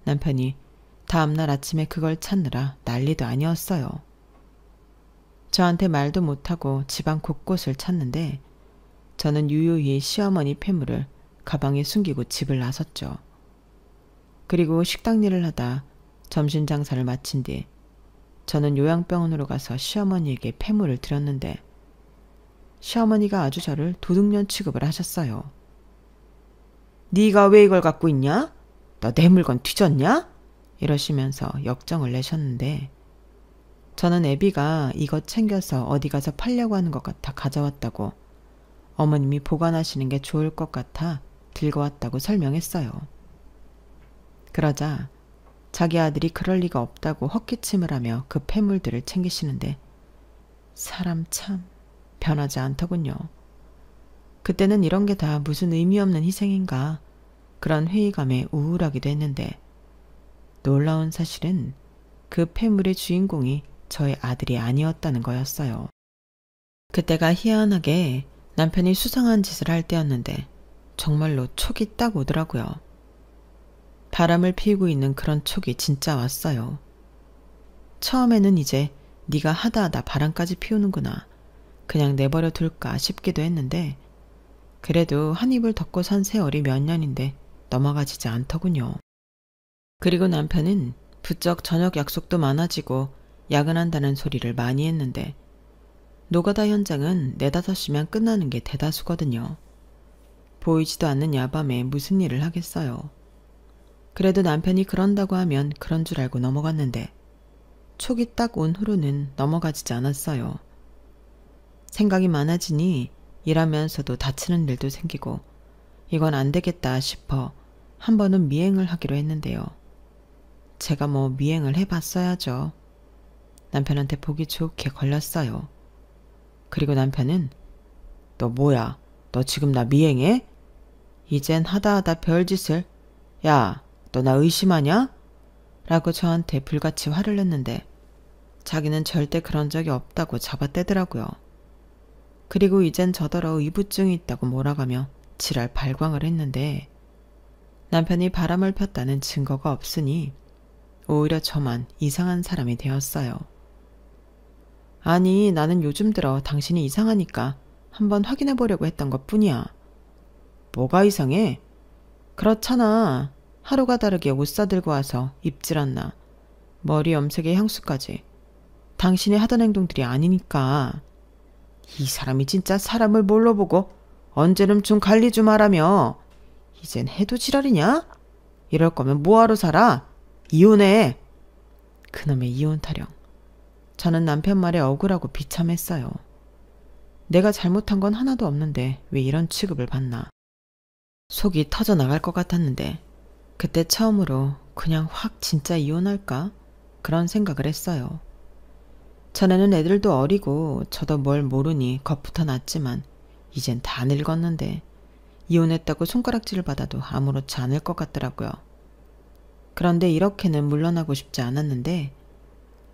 남편이 다음날 아침에 그걸 찾느라 난리도 아니었어요. 저한테 말도 못하고 집안 곳곳을 찾는데 저는 유유히 시어머니 폐물을 가방에 숨기고 집을 나섰죠. 그리고 식당 일을 하다 점심 장사를 마친 뒤 저는 요양병원으로 가서 시어머니에게 폐물을 드렸는데 시어머니가 아주 저를 도둑년 취급을 하셨어요. 네가 왜 이걸 갖고 있냐? 너 내 물건 뒤졌냐? 이러시면서 역정을 내셨는데 저는 애비가 이것 챙겨서 어디 가서 팔려고 하는 것 같아 가져왔다고 어머님이 보관하시는 게 좋을 것 같아 들고 왔다고 설명했어요. 그러자 자기 아들이 그럴 리가 없다고 헛기침을 하며 그 폐물들을 챙기시는데 사람 참 변하지 않더군요. 그때는 이런 게 다 무슨 의미 없는 희생인가 그런 회의감에 우울하기도 했는데 놀라운 사실은 그 폐물의 주인공이 저의 아들이 아니었다는 거였어요. 그때가 희한하게 남편이 수상한 짓을 할 때였는데 정말로 촉이 딱 오더라고요. 바람을 피우고 있는 그런 촉이 진짜 왔어요. 처음에는 이제 네가 하다 바람까지 피우는구나. 그냥 내버려 둘까 싶기도 했는데 그래도 한 입을 덮고 산 세월이 몇 년인데 넘어가지지 않더군요. 그리고 남편은 부쩍 저녁 약속도 많아지고 야근한다는 소리를 많이 했는데 노가다 현장은 4, 5시면 끝나는 게 대다수거든요. 보이지도 않는 야밤에 무슨 일을 하겠어요. 그래도 남편이 그런다고 하면 그런 줄 알고 넘어갔는데 촉이 딱 온 후로는 넘어가지지 않았어요. 생각이 많아지니 일하면서도 다치는 일도 생기고 이건 안 되겠다 싶어 한 번은 미행을 하기로 했는데요. 제가 뭐 미행을 해봤어야죠. 남편한테 보기 좋게 걸렸어요. 그리고 남편은 너 뭐야? 너 지금 나 미행해? 이젠 하다 별짓을 야, 너 나 의심하냐? 라고 저한테 불같이 화를 냈는데 자기는 절대 그런 적이 없다고 잡아떼더라고요. 그리고 이젠 저더러 의부증이 있다고 몰아가며 지랄 발광을 했는데 남편이 바람을 폈다는 증거가 없으니 오히려 저만 이상한 사람이 되었어요. 아니, 나는 요즘 들어 당신이 이상하니까 한번 확인해 보려고 했던 것 뿐이야. 뭐가 이상해? 그렇잖아. 하루가 다르게 옷 사들고 와서 입질 않나. 머리 염색에 향수까지. 당신이 하던 행동들이 아니니까. 이 사람이 진짜 사람을 뭘로 보고 언제는 좀 관리 좀 하라며. 이젠 해도 지랄이냐? 이럴 거면 뭐하러 살아? 이혼해. 그놈의 이혼 타령. 저는 남편 말에 억울하고 비참했어요. 내가 잘못한 건 하나도 없는데 왜 이런 취급을 받나. 속이 터져나갈 것 같았는데 그때 처음으로 그냥 확 진짜 이혼할까? 그런 생각을 했어요. 전에는 애들도 어리고 저도 뭘 모르니 겁부터 났지만 이젠 다 늙었는데 이혼했다고 손가락질을 받아도 아무렇지 않을 것 같더라고요. 그런데 이렇게는 물러나고 싶지 않았는데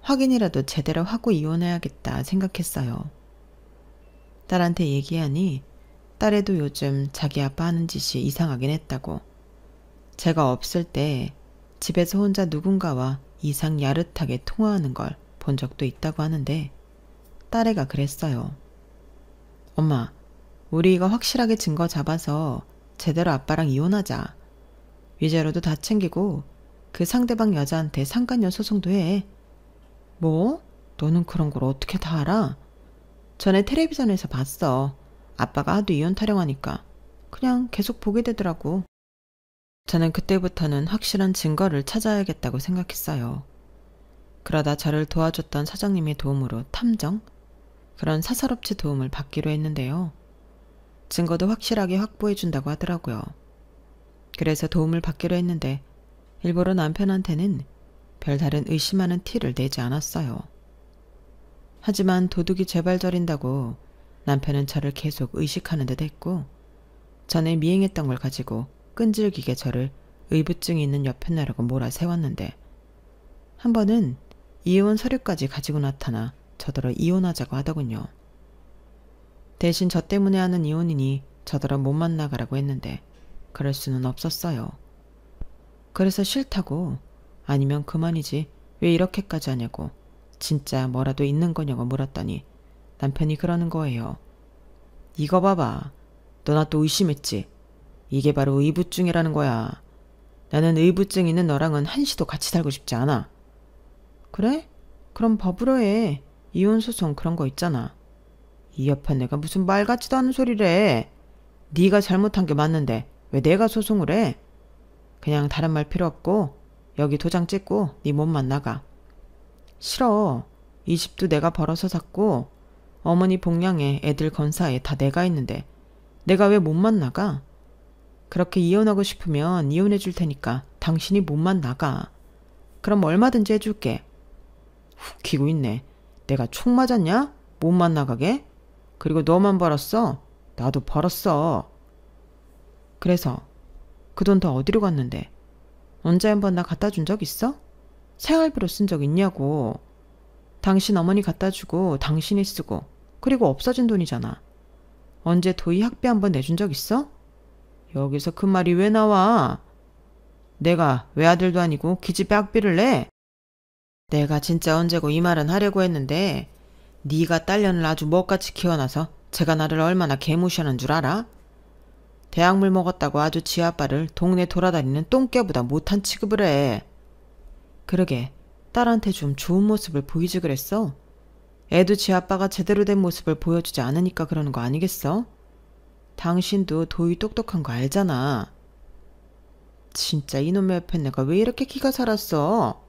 확인이라도 제대로 하고 이혼해야겠다 생각했어요. 딸한테 얘기하니 딸애도 요즘 자기 아빠 하는 짓이 이상하긴 했다고. 제가 없을 때 집에서 혼자 누군가와 이상 야릇하게 통화하는 걸 본 적도 있다고 하는데 딸애가 그랬어요. 엄마, 우리 이거 확실하게 증거 잡아서 제대로 아빠랑 이혼하자. 위자료도 다 챙기고 그 상대방 여자한테 상간녀 소송도 해. 뭐? 너는 그런 걸 어떻게 다 알아? 전에 텔레비전에서 봤어. 아빠가 하도 이혼 타령하니까 그냥 계속 보게 되더라고. 저는 그때부터는 확실한 증거를 찾아야겠다고 생각했어요. 그러다 저를 도와줬던 사장님의 도움으로 탐정? 그런 사설업체 도움을 받기로 했는데요. 증거도 확실하게 확보해준다고 하더라고요. 그래서 도움을 받기로 했는데 일부러 남편한테는 별다른 의심하는 티를 내지 않았어요. 하지만 도둑이 죄발 저린다고 남편은 저를 계속 의식하는 듯 했고 전에 미행했던 걸 가지고 끈질기게 저를 의부증이 있는 여편네라고 몰아세웠는데 한 번은 이혼 서류까지 가지고 나타나 저더러 이혼하자고 하더군요. 대신 저 때문에 하는 이혼이니 저더러 못 만나가라고 했는데 그럴 수는 없었어요. 그래서 싫다고 아니면 그만이지 왜 이렇게까지 하냐고 진짜 뭐라도 있는 거냐고 물었더니 남편이 그러는 거예요. 이거 봐봐. 너나 또 의심했지. 이게 바로 의부증이라는 거야. 나는 의부증 있는 너랑은 한시도 같이 살고 싶지 않아. 그래? 그럼 법으로 해. 이혼소송 그런 거 있잖아. 이 옆에 내가 무슨 말 같지도 않은 소리래. 네가 잘못한 게 맞는데 왜 내가 소송을 해? 그냥 다른 말 필요 없고 여기 도장 찍고 네 몸만 나가. 싫어. 이 집도 내가 벌어서 샀고 어머니 복량에 애들 건사에 다 내가 있는데 내가 왜 몸만 나가? 그렇게 이혼하고 싶으면 이혼해 줄 테니까 당신이 몸만 나가. 그럼 얼마든지 해줄게. 웃기고 있네. 내가 총 맞았냐? 몸만 나가게? 그리고 너만 벌었어? 나도 벌었어. 그래서 그 돈 다 어디로 갔는데? 언제 한번 나 갖다 준 적 있어? 생활비로 쓴 적 있냐고. 당신 어머니 갖다 주고 당신이 쓰고 그리고 없어진 돈이잖아. 언제 도희 학비 한번 내준 적 있어? 여기서 그 말이 왜 나와? 내가 외아들도 아니고 기집애 학비를 내? 내가 진짜 언제고 이 말은 하려고 했는데 네가 딸년을 아주 먹같이 키워놔서 제가 나를 얼마나 개무시하는 줄 알아? 대학물 먹었다고 아주 지 아빠를 동네 돌아다니는 똥개보다 못한 취급을 해. 그러게 딸한테 좀 좋은 모습을 보이지 그랬어? 애도 지 아빠가 제대로 된 모습을 보여주지 않으니까 그러는 거 아니겠어? 당신도 도희 똑똑한 거 알잖아. 진짜 이놈의 옆에 내가 왜 이렇게 기가 살았어?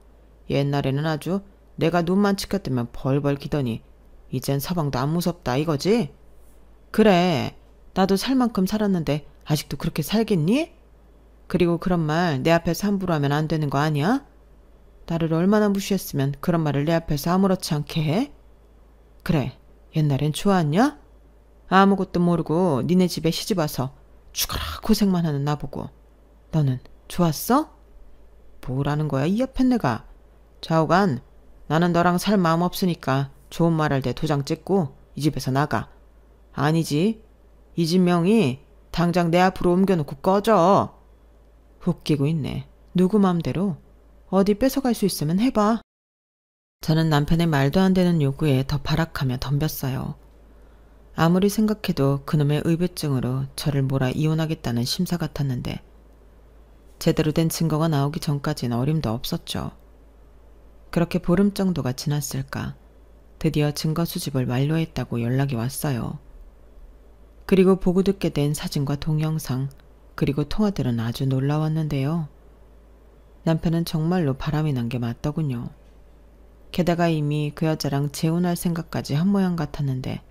옛날에는 아주 내가 눈만 치켜뜨면 벌벌 기더니 이젠 서방도 안 무섭다 이거지? 그래, 나도 살 만큼 살았는데 아직도 그렇게 살겠니? 그리고 그런 말 내 앞에서 함부로 하면 안 되는 거 아니야? 나를 얼마나 무시했으면 그런 말을 내 앞에서 아무렇지 않게 해? 그래, 옛날엔 좋았냐? 아무것도 모르고 니네 집에 시집와서 죽어라 고생만 하는 나보고 너는 좋았어? 뭐라는 거야 이 옆에 내가. 좌우간 나는 너랑 살 마음 없으니까 좋은 말 할 때 도장 찍고 이 집에서 나가. 아니지, 이 집 명의 당장 내 앞으로 옮겨놓고 꺼져. 웃기고 있네. 누구 맘대로 어디 뺏어갈 수 있으면 해봐. 저는 남편의 말도 안 되는 요구에 더 발악하며 덤볐어요. 아무리 생각해도 그놈의 의부증으로 저를 몰아 이혼하겠다는 심사 같았는데 제대로 된 증거가 나오기 전까지는 어림도 없었죠. 그렇게 보름 정도가 지났을까 드디어 증거 수집을 완료했다고 연락이 왔어요. 그리고 보고 듣게 된 사진과 동영상 그리고 통화들은 아주 놀라웠는데요. 남편은 정말로 바람이 난 게 맞더군요. 게다가 이미 그 여자랑 재혼할 생각까지 한 모양 같았는데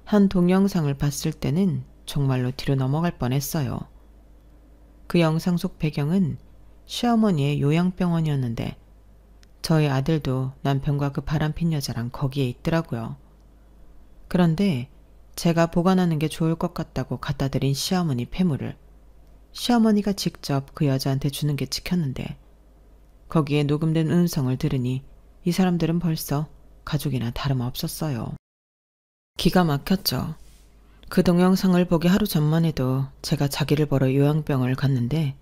한 동영상을 봤을 때는 정말로 뒤로 넘어갈 뻔했어요. 그 영상 속 배경은 시어머니의 요양병원이었는데 저희 아들도 남편과 그 바람핀 여자랑 거기에 있더라고요. 그런데 제가 보관하는 게 좋을 것 같다고 갖다 드린 시어머니 폐물을 시어머니가 직접 그 여자한테 주는 게 찍혔는데 거기에 녹음된 음성을 들으니 이 사람들은 벌써 가족이나 다름없었어요. 기가 막혔죠. 그 동영상을 보기 하루 전만 해도 제가 자기를 보러 요양병을 갔는데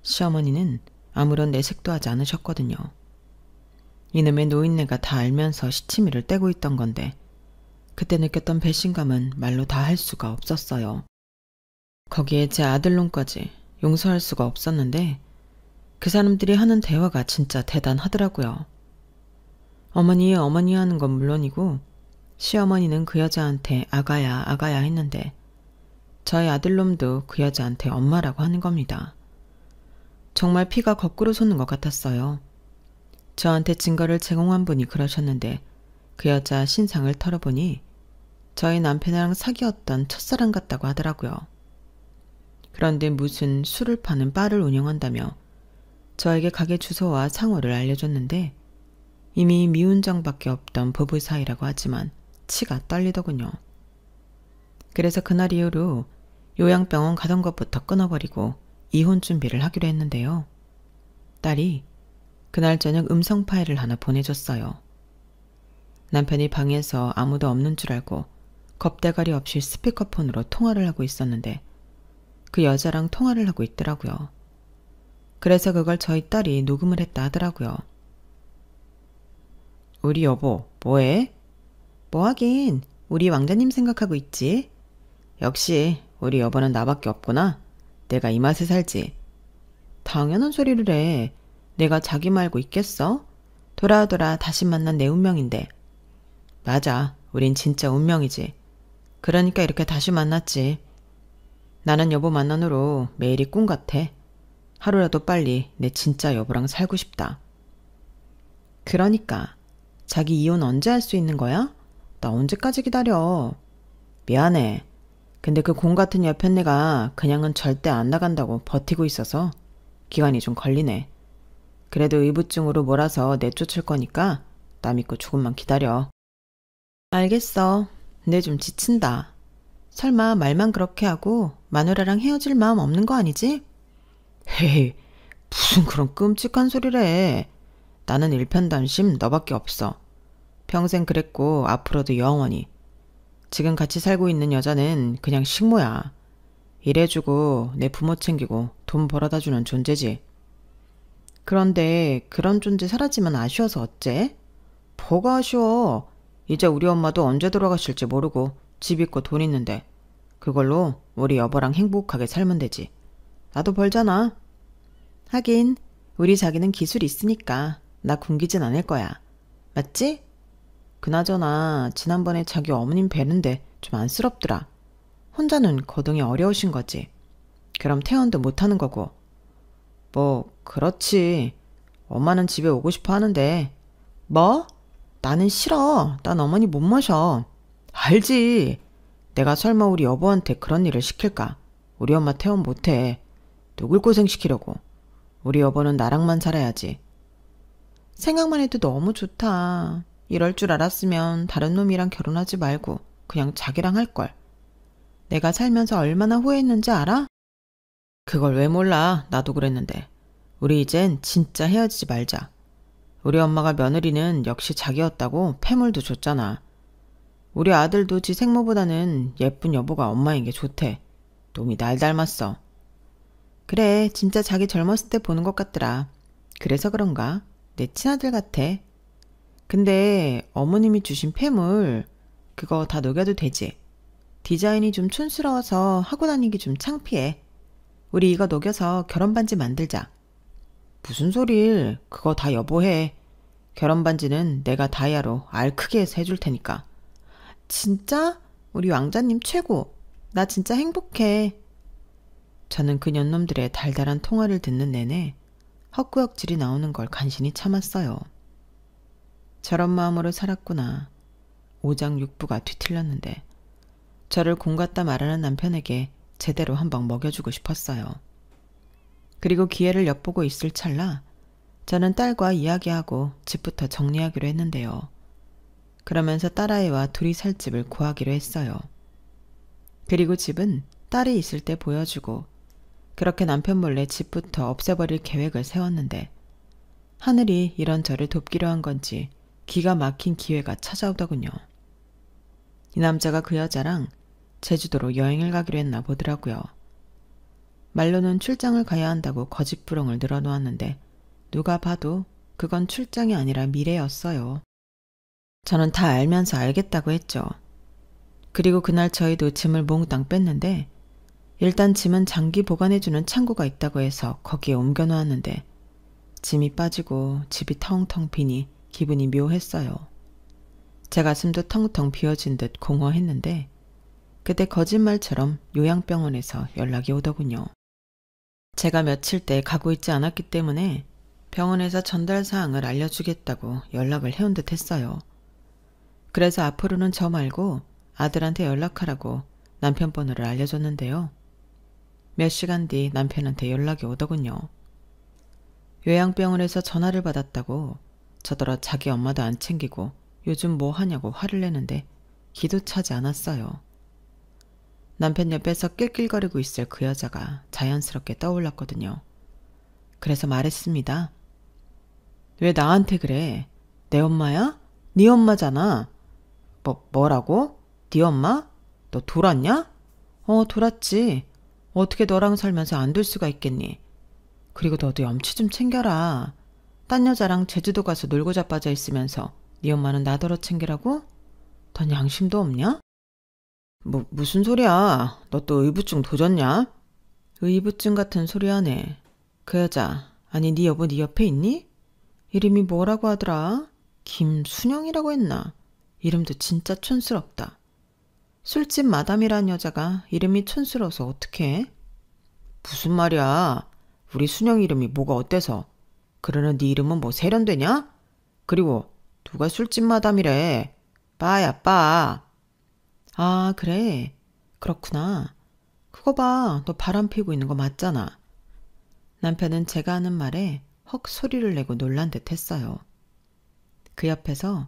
시어머니는 아무런 내색도 하지 않으셨거든요. 이놈의 노인네가 다 알면서 시치미를 떼고 있던 건데 그때 느꼈던 배신감은 말로 다 할 수가 없었어요. 거기에 제 아들놈까지 용서할 수가 없었는데 그 사람들이 하는 대화가 진짜 대단하더라고요. 어머니 하는 건 물론이고 시어머니는 그 여자한테 아가야 아가야 했는데 저희 아들놈도 그 여자한테 엄마라고 하는 겁니다. 정말 피가 거꾸로 솟는 것 같았어요. 저한테 증거를 제공한 분이 그러셨는데 그 여자 신상을 털어보니 저희 남편이랑 사귀었던 첫사랑 같다고 하더라고요. 그런데 무슨 술을 파는 바를 운영한다며 저에게 가게 주소와 상호를 알려줬는데 이미 미운정밖에 없던 부부 사이라고 하지만 치가 떨리더군요. 그래서 그날 이후로 요양병원 가던 것부터 끊어버리고 이혼 준비를 하기로 했는데요. 딸이 그날 저녁 음성 파일을 하나 보내줬어요. 남편이 방에서 아무도 없는 줄 알고 겁대가리 없이 스피커폰으로 통화를 하고 있었는데 그 여자랑 통화를 하고 있더라고요. 그래서 그걸 저희 딸이 녹음을 했다 하더라고요. 우리 여보 뭐해? 뭐 하긴 우리 왕자님 생각하고 있지. 역시 우리 여보는 나밖에 없구나. 내가 이 맛에 살지. 당연한 소리를 해. 내가 자기 말고 있겠어? 돌아 다시 만난 내 운명인데. 맞아. 우린 진짜 운명이지. 그러니까 이렇게 다시 만났지. 나는 여보 만난 후로 매일이 꿈 같아. 하루라도 빨리 내 진짜 여보랑 살고 싶다. 그러니까 자기 이혼 언제 할 수 있는 거야? 나 언제까지 기다려. 미안해. 근데 그 공 같은 여편네가 그냥은 절대 안 나간다고 버티고 있어서 기간이 좀 걸리네. 그래도 의부증으로 몰아서 내쫓을 거니까 나 믿고 조금만 기다려. 알겠어. 근데 좀 지친다. 설마 말만 그렇게 하고 마누라랑 헤어질 마음 없는 거 아니지? 헤이, 무슨 그런 끔찍한 소리를 해. 나는 일편단심 너밖에 없어. 평생 그랬고 앞으로도 영원히. 지금 같이 살고 있는 여자는 그냥 식모야. 일해주고 내 부모 챙기고 돈 벌어다 주는 존재지. 그런데 그런 존재 사라지면 아쉬워서 어째? 뭐가 아쉬워. 이제 우리 엄마도 언제 돌아가실지 모르고 집 있고 돈 있는데 그걸로 우리 여보랑 행복하게 살면 되지. 나도 벌잖아. 하긴 우리 자기는 기술이 있으니까 나 굶기진 않을 거야. 맞지? 그나저나 지난번에 자기 어머님 뵈는데 좀 안쓰럽더라. 혼자는 거동이 어려우신 거지. 그럼 퇴원도 못하는 거고. 뭐 그렇지. 엄마는 집에 오고 싶어 하는데. 뭐? 나는 싫어. 난 어머니 못 모셔. 알지. 내가 설마 우리 여보한테 그런 일을 시킬까? 우리 엄마 퇴원 못해. 누굴 고생시키려고. 우리 여보는 나랑만 살아야지. 생각만 해도 너무 좋다. 이럴 줄 알았으면 다른 놈이랑 결혼하지 말고 그냥 자기랑 할걸. 내가 살면서 얼마나 후회했는지 알아? 그걸 왜 몰라. 나도 그랬는데. 우리 이젠 진짜 헤어지지 말자. 우리 엄마가 며느리는 역시 자기였다고 패물도 줬잖아. 우리 아들도 지 생모보다는 예쁜 여보가 엄마인 게 좋대. 놈이 날 닮았어. 그래, 진짜 자기 젊었을 때 보는 것 같더라. 그래서 그런가? 내 친아들 같아. 근데 어머님이 주신 폐물 그거 다 녹여도 되지? 디자인이 좀 촌스러워서 하고 다니기 좀 창피해. 우리 이거 녹여서 결혼반지 만들자. 무슨 소릴. 그거 다 여보 해. 결혼반지는 내가 다이아로 알 크게 해서 해줄 테니까. 진짜? 우리 왕자님 최고. 나 진짜 행복해. 저는 그 년놈들의 달달한 통화를 듣는 내내 헛구역질이 나오는 걸 간신히 참았어요. 저런 마음으로 살았구나. 오장육부가 뒤틀렸는데 저를 공 같다 말하는 남편에게 제대로 한방 먹여주고 싶었어요. 그리고 기회를 엿보고 있을 찰나 저는 딸과 이야기하고 집부터 정리하기로 했는데요. 그러면서 딸아이와 둘이 살 집을 구하기로 했어요. 그리고 집은 딸이 있을 때 보여주고 그렇게 남편 몰래 집부터 없애버릴 계획을 세웠는데 하늘이 이런 저를 돕기로 한 건지 기가 막힌 기회가 찾아오더군요. 이 남자가 그 여자랑 제주도로 여행을 가기로 했나 보더라고요. 말로는 출장을 가야 한다고 거짓부렁을 늘어놓았는데 누가 봐도 그건 출장이 아니라 미래였어요. 저는 다 알면서 알겠다고 했죠. 그리고 그날 저희도 짐을 몽땅 뺐는데 일단 짐은 장기 보관해주는 창고가 있다고 해서 거기에 옮겨놓았는데 짐이 빠지고 집이 텅텅 비니 기분이 묘했어요. 제 가슴도 텅텅 비어진 듯 공허했는데 그때 거짓말처럼 요양병원에서 연락이 오더군요. 제가 며칠 때 가고 있지 않았기 때문에 병원에서 전달 사항을 알려주겠다고 연락을 해온 듯 했어요. 그래서 앞으로는 저 말고 아들한테 연락하라고 남편 번호를 알려줬는데요. 몇 시간 뒤 남편한테 연락이 오더군요. 요양병원에서 전화를 받았다고 저더러 자기 엄마도 안 챙기고 요즘 뭐 하냐고 화를 내는데 기도 차지 않았어요. 남편 옆에서 낄낄거리고 있을 그 여자가 자연스럽게 떠올랐거든요. 그래서 말했습니다. 왜 나한테 그래? 내 엄마야? 네 엄마잖아. 뭐라고? 네 엄마? 너 돌았냐? 돌았지. 어떻게 너랑 살면서 안 될 수가 있겠니? 그리고 너도 염치 좀 챙겨라. 딴 여자랑 제주도 가서 놀고 자빠져 있으면서 네 엄마는 나더러 챙기라고? 넌 양심도 없냐? 무슨 소리야? 너 또 의부증 도졌냐? 의부증 같은 소리 하네. 그 여자, 아니 네 여보 네 옆에 있니? 이름이 뭐라고 하더라? 김순영이라고 했나? 이름도 진짜 촌스럽다. 술집 마담이란 여자가 이름이 촌스러워서 어떡해? 무슨 말이야? 우리 순영 이름이 뭐가 어때서? 그러는 네 이름은 뭐 세련되냐? 그리고 누가 술집 마담이래? 빠야 빠. 아 그래. 그렇구나. 그거 봐. 너 바람 피우고 있는 거 맞잖아. 남편은 제가 하는 말에 헉 소리를 내고 놀란 듯 했어요. 그 옆에서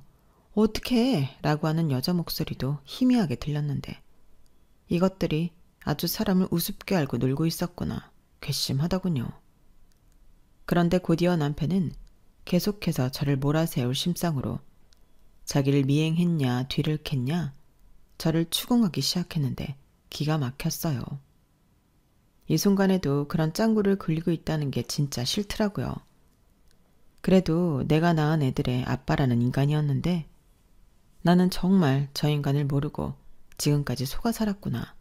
어떡해 라고 하는 여자 목소리도 희미하게 들렸는데 이것들이 아주 사람을 우습게 알고 놀고 있었구나. 괘씸하더군요. 그런데 곧이어 남편은 계속해서 저를 몰아세울 심상으로 자기를 미행했냐 뒤를 캤냐 저를 추궁하기 시작했는데 기가 막혔어요. 이 순간에도 그런 짱구를 굴리고 있다는 게 진짜 싫더라고요. 그래도 내가 낳은 애들의 아빠라는 인간이었는데 나는 정말 저 인간을 모르고 지금까지 속아 살았구나.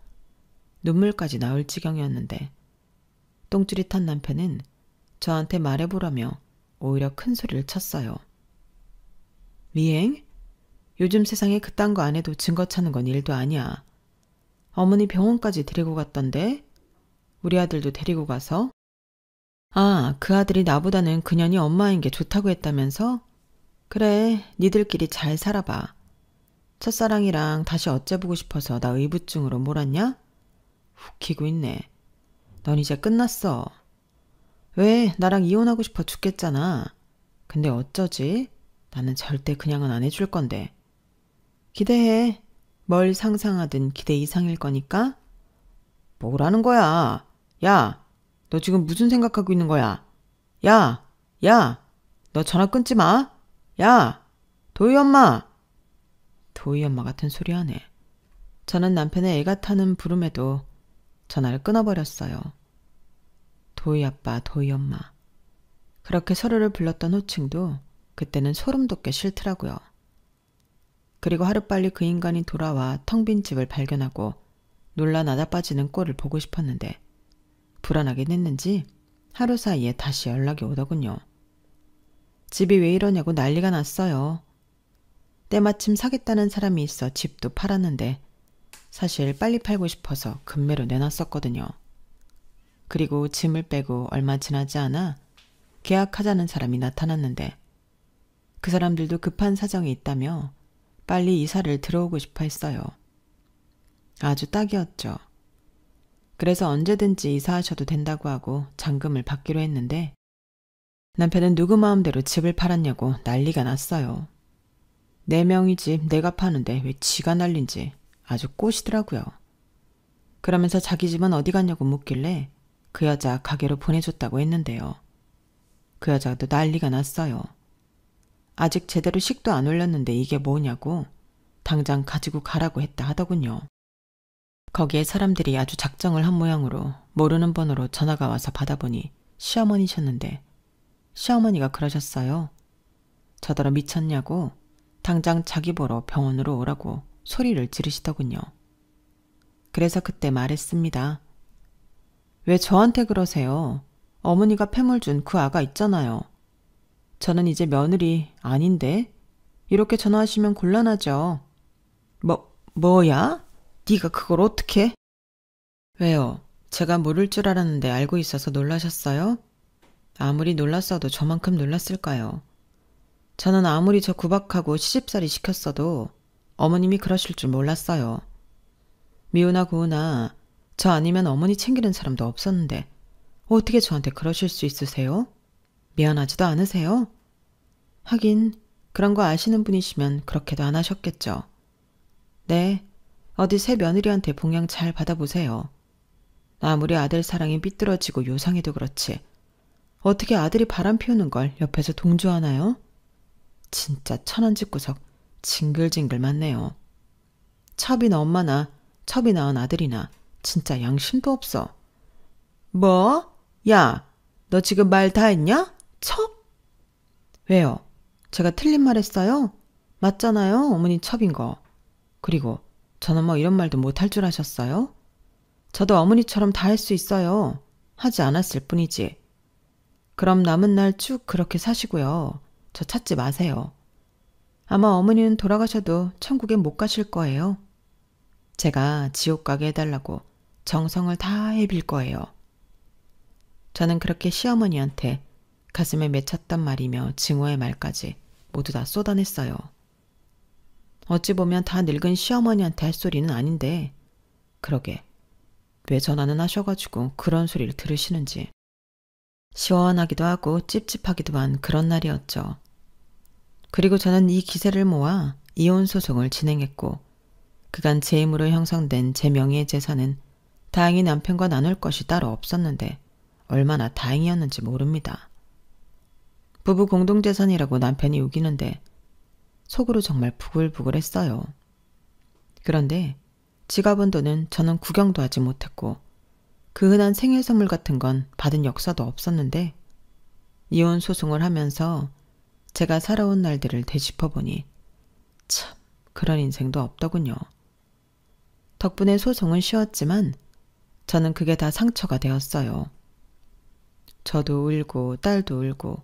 눈물까지 나올 지경이었는데 똥줄이 탄 남편은 저한테 말해보라며 오히려 큰 소리를 쳤어요. 미행? 요즘 세상에 그딴 거 안 해도 증거 찾는 건 일도 아니야. 어머니 병원까지 데리고 갔던데? 우리 아들도 데리고 가서? 아, 그 아들이 나보다는 그년이 엄마인 게 좋다고 했다면서? 그래, 니들끼리 잘 살아봐. 첫사랑이랑 다시 어째보고 싶어서 나 의부증으로 몰았냐? 웃기고 있네. 넌 이제 끝났어. 왜? 나랑 이혼하고 싶어 죽겠잖아. 근데 어쩌지? 나는 절대 그냥은 안 해줄 건데. 기대해. 뭘 상상하든 기대 이상일 거니까. 뭐라는 거야? 야, 너 지금 무슨 생각하고 있는 거야? 야, 너 전화 끊지 마. 야, 도희 엄마. 도희 엄마 같은 소리 하네. 저는 남편의 애가 타는 부름에도 전화를 끊어버렸어요. 도희 아빠, 도희 엄마. 그렇게 서로를 불렀던 호칭도 그때는 소름 돋게 싫더라고요. 그리고 하루빨리 그 인간이 돌아와 텅 빈 집을 발견하고 놀라 나다빠지는 꼴을 보고 싶었는데 불안하긴 했는지 하루 사이에 다시 연락이 오더군요. 집이 왜 이러냐고 난리가 났어요. 때마침 사겠다는 사람이 있어 집도 팔았는데 사실 빨리 팔고 싶어서 금매로 내놨었거든요. 그리고 짐을 빼고 얼마 지나지 않아 계약하자는 사람이 나타났는데 그 사람들도 급한 사정이 있다며 빨리 이사를 들어오고 싶어 했어요. 아주 딱이었죠. 그래서 언제든지 이사하셔도 된다고 하고 잔금을 받기로 했는데 남편은 누구 마음대로 집을 팔았냐고 난리가 났어요. 네 명이 집 내가 파는데 왜 지가 날린지 아주 꼬시더라고요. 그러면서 자기 집은 어디 갔냐고 묻길래 그 여자 가게로 보내줬다고 했는데요. 그 여자도 난리가 났어요. 아직 제대로 식도 안 올렸는데 이게 뭐냐고 당장 가지고 가라고 했다 하더군요. 거기에 사람들이 아주 작정을 한 모양으로 모르는 번호로 전화가 와서 받아보니 시어머니셨는데 시어머니가 그러셨어요. 저더러 미쳤냐고 당장 자기 보러 병원으로 오라고 소리를 지르시더군요. 그래서 그때 말했습니다. 왜 저한테 그러세요? 어머니가 폐물 준 그 아가 있잖아요. 저는 이제 며느리 아닌데 이렇게 전화하시면 곤란하죠. 뭐야? 네가 그걸 어떻게? 왜요? 제가 모를 줄 알았는데 알고 있어서 놀라셨어요? 아무리 놀랐어도 저만큼 놀랐을까요? 저는 아무리 저 구박하고 시집살이 시켰어도 어머님이 그러실 줄 몰랐어요. 미우나 고우나 저 아니면 어머니 챙기는 사람도 없었는데 어떻게 저한테 그러실 수 있으세요? 미안하지도 않으세요? 하긴 그런 거 아시는 분이시면 그렇게도 안 하셨겠죠. 네, 어디 새 며느리한테 봉양 잘 받아보세요. 아무리 아들 사랑이 삐뚤어지고 요상해도 그렇지 어떻게 아들이 바람 피우는 걸 옆에서 동조하나요? 진짜 천안집구석 징글징글 맞네요. 첩이나 엄마나 첩이 낳은 아들이나 진짜 양심도 없어. 뭐? 야, 너 지금 말 다 했냐? 첩? 왜요? 제가 틀린 말 했어요? 맞잖아요, 어머니 첩인 거. 그리고 저는 뭐 이런 말도 못할 줄 아셨어요? 저도 어머니처럼 다 할 수 있어요. 하지 않았을 뿐이지. 그럼 남은 날 쭉 그렇게 사시고요. 저 찾지 마세요. 아마 어머니는 돌아가셔도 천국에 못 가실 거예요. 제가 지옥 가게 해달라고 정성을 다해 빌 거예요. 저는 그렇게 시어머니한테 가슴에 맺혔단 말이며 증오의 말까지 모두 다 쏟아냈어요. 어찌 보면 다 늙은 시어머니한테 할 소리는 아닌데 그러게 왜 전화는 하셔가지고 그런 소리를 들으시는지. 시원하기도 하고 찝찝하기도 한 그런 날이었죠. 그리고 저는 이 기세를 모아 이혼 소송을 진행했고 그간 제 힘으로 형성된 제 명의의 재산은 다행히 남편과 나눌 것이 따로 없었는데 얼마나 다행이었는지 모릅니다. 부부 공동재산이라고 남편이 우기는데 속으로 정말 부글부글했어요. 그런데 지갑은 돈은 저는 구경도 하지 못했고 그 흔한 생일 선물 같은 건 받은 역사도 없었는데 이혼 소송을 하면서 제가 살아온 날들을 되짚어보니 참 그런 인생도 없더군요. 덕분에 소송은 쉬웠지만 저는 그게 다 상처가 되었어요. 저도 울고 딸도 울고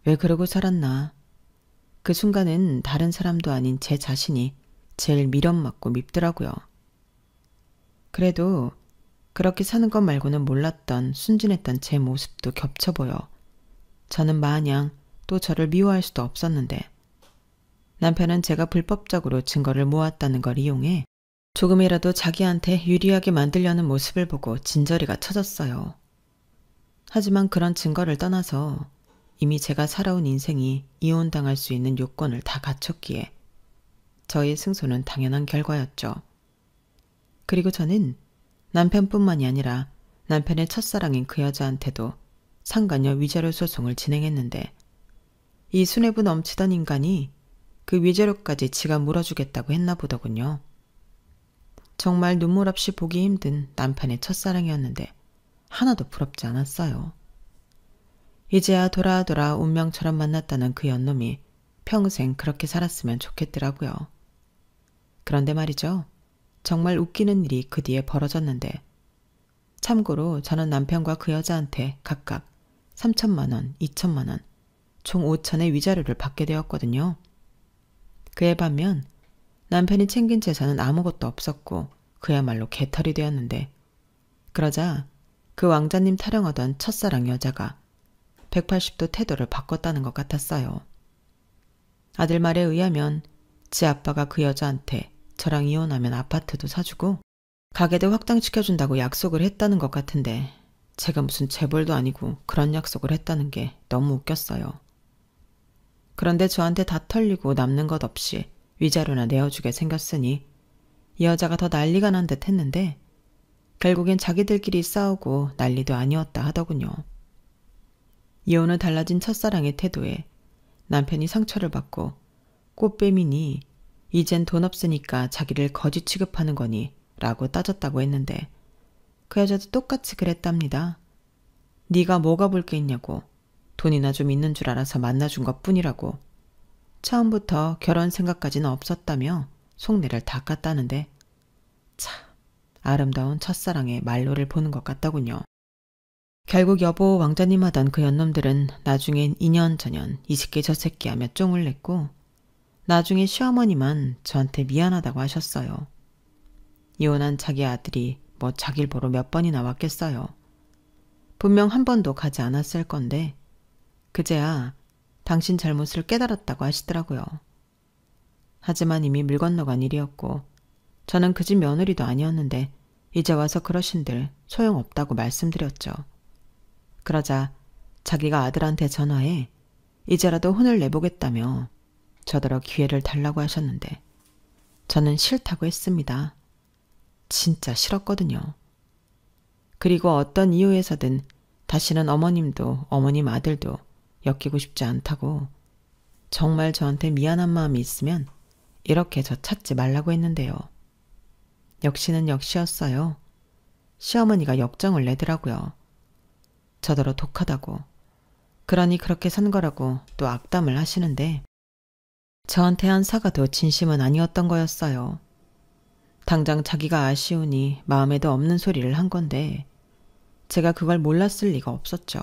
왜 그러고 살았나. 그 순간은 다른 사람도 아닌 제 자신이 제일 미련맞고 밉더라고요. 그래도 그렇게 사는 것 말고는 몰랐던 순진했던 제 모습도 겹쳐 보여 저는 마냥 또 저를 미워할 수도 없었는데 남편은 제가 불법적으로 증거를 모았다는 걸 이용해 조금이라도 자기한테 유리하게 만들려는 모습을 보고 진저리가 쳐졌어요. 하지만 그런 증거를 떠나서 이미 제가 살아온 인생이 이혼당할 수 있는 요건을 다 갖췄기에 저의 승소는 당연한 결과였죠. 그리고 저는 남편뿐만이 아니라 남편의 첫사랑인 그 여자한테도 상간녀 위자료 소송을 진행했는데 이 수뇌부 넘치던 인간이 그 위자료까지 지가 물어주겠다고 했나 보더군요. 정말 눈물 없이 보기 힘든 남편의 첫사랑이었는데 하나도 부럽지 않았어요. 이제야 돌아 운명처럼 만났다는 그 연놈이 평생 그렇게 살았으면 좋겠더라고요. 그런데 말이죠. 정말 웃기는 일이 그 뒤에 벌어졌는데 참고로 저는 남편과 그 여자한테 각각 3천만 원, 2천만 원, 총 5천의 위자료를 받게 되었거든요. 그에 반면 남편이 챙긴 재산은 아무것도 없었고 그야말로 개털이 되었는데 그러자 그 왕자님 타령하던 첫사랑 여자가 180도 태도를 바꿨다는 것 같았어요. 아들 말에 의하면 지 아빠가 그 여자한테 저랑 이혼하면 아파트도 사주고 가게도 확장시켜준다고 약속을 했다는 것 같은데 제가 무슨 재벌도 아니고 그런 약속을 했다는 게 너무 웃겼어요. 그런데 저한테 다 털리고 남는 것 없이 위자료나 내어주게 생겼으니 이 여자가 더 난리가 난 듯 했는데 결국엔 자기들끼리 싸우고 난리도 아니었다 하더군요. 이혼 후 달라진 첫사랑의 태도에 남편이 상처를 받고 꽃뱀이니 이젠 돈 없으니까 자기를 거지 취급하는 거니 라고 따졌다고 했는데 그 여자도 똑같이 그랬답니다. 네가 뭐가 볼 게 있냐고 돈이나 좀 있는 줄 알아서 만나준 것뿐이라고 처음부터 결혼 생각까지는 없었다며 속내를 다 깠다는데 참 아름다운 첫사랑의 말로를 보는 것 같더군요. 결국 여보 왕자님 하던 그 연놈들은 나중엔 2년 전년 20개 저 새끼 하며 쫑을 냈고 나중에 시어머니만 저한테 미안하다고 하셨어요. 이혼한 자기 아들이 뭐 자길 보러 몇 번이나 왔겠어요. 분명 한 번도 가지 않았을 건데 그제야 당신 잘못을 깨달았다고 하시더라고요. 하지만 이미 물 건너간 일이었고 저는 그 집 며느리도 아니었는데 이제 와서 그러신들 소용없다고 말씀드렸죠. 그러자 자기가 아들한테 전화해 이제라도 혼을 내보겠다며 저더러 기회를 달라고 하셨는데 저는 싫다고 했습니다. 진짜 싫었거든요. 그리고 어떤 이유에서든 다시는 어머님도 어머님 아들도 엮이고 싶지 않다고 정말 저한테 미안한 마음이 있으면 이렇게 저 찾지 말라고 했는데요. 역시는 역시였어요. 시어머니가 역정을 내더라고요. 저더러 독하다고. 그러니 그렇게 산 거라고 또 악담을 하시는데 저한테 한 사과도 진심은 아니었던 거였어요. 당장 자기가 아쉬우니 마음에도 없는 소리를 한 건데 제가 그걸 몰랐을 리가 없었죠.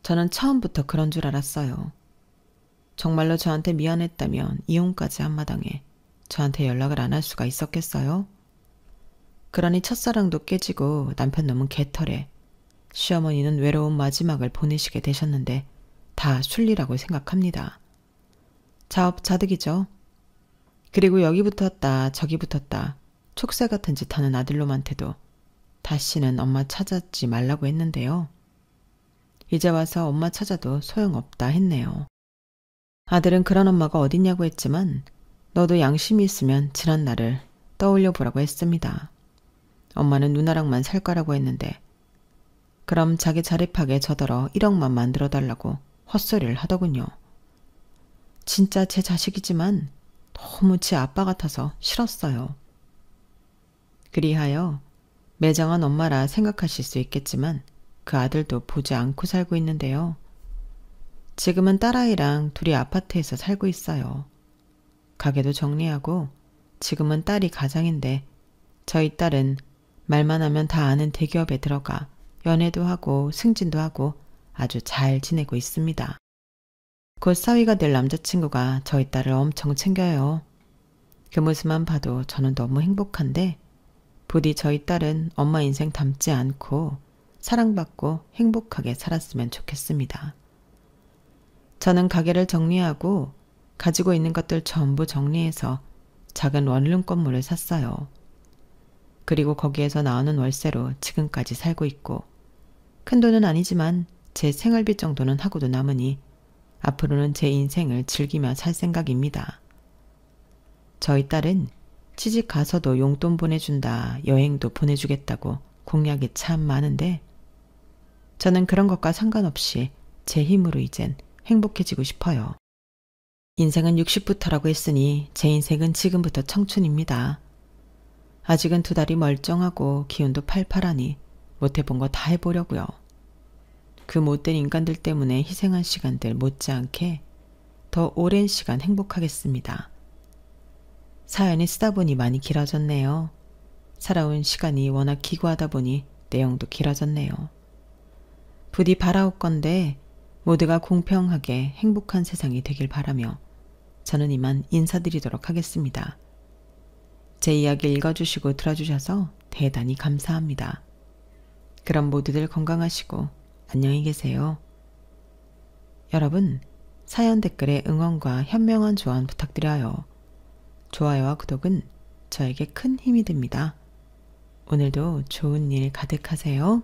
저는 처음부터 그런 줄 알았어요. 정말로 저한테 미안했다면 이혼까지 한 마당에 저한테 연락을 안 할 수가 있었겠어요? 그러니 첫사랑도 깨지고 남편 놈은 개털에 시어머니는 외로운 마지막을 보내시게 되셨는데 다 순리라고 생각합니다. 자업자득이죠. 그리고 여기 붙었다 저기 붙었다 촉새 같은 짓 하는 아들놈한테도 다시는 엄마 찾았지 말라고 했는데요. 이제 와서 엄마 찾아도 소용없다 했네요. 아들은 그런 엄마가 어딨냐고 했지만 너도 양심이 있으면 지난 날을 떠올려 보라고 했습니다. 엄마는 누나랑만 살 거라고 했는데 그럼 자기 자립하게 저더러 1억만 만들어 달라고 헛소리를 하더군요. 진짜 제 자식이지만 너무 제 아빠 같아서 싫었어요. 그리하여 매정한 엄마라 생각하실 수 있겠지만 그 아들도 보지 않고 살고 있는데요. 지금은 딸아이랑 둘이 아파트에서 살고 있어요. 가게도 정리하고 지금은 딸이 가장인데 저희 딸은 말만 하면 다 아는 대기업에 들어가 연애도 하고 승진도 하고 아주 잘 지내고 있습니다. 곧 사위가 될 남자친구가 저희 딸을 엄청 챙겨요. 그 모습만 봐도 저는 너무 행복한데 부디 저희 딸은 엄마 인생 닮지 않고 사랑받고 행복하게 살았으면 좋겠습니다. 저는 가게를 정리하고 가지고 있는 것들 전부 정리해서 작은 원룸 건물을 샀어요. 그리고 거기에서 나오는 월세로 지금까지 살고 있고 큰돈은 아니지만 제 생활비 정도는 하고도 남으니 앞으로는 제 인생을 즐기며 살 생각입니다. 저희 딸은 시집 가서도 용돈 보내준다, 여행도 보내주겠다고 공약이 참 많은데 저는 그런 것과 상관없이 제 힘으로 이젠 행복해지고 싶어요. 인생은 60부터라고 했으니 제 인생은 지금부터 청춘입니다. 아직은 두 다리 멀쩡하고 기운도 팔팔하니 못해본 거 다 해보려고요. 그 못된 인간들 때문에 희생한 시간들 못지않게 더 오랜 시간 행복하겠습니다. 사연이 쓰다 보니 많이 길어졌네요. 살아온 시간이 워낙 기구하다 보니 내용도 길어졌네요. 부디 바라올 건데 모두가 공평하게 행복한 세상이 되길 바라며 저는 이만 인사드리도록 하겠습니다. 제 이야기 읽어주시고 들어주셔서 대단히 감사합니다. 그럼 모두들 건강하시고 안녕히 계세요. 여러분, 사연 댓글에 응원과 현명한 조언 부탁드려요. 좋아요와 구독은 저에게 큰 힘이 됩니다. 오늘도 좋은 일 가득하세요.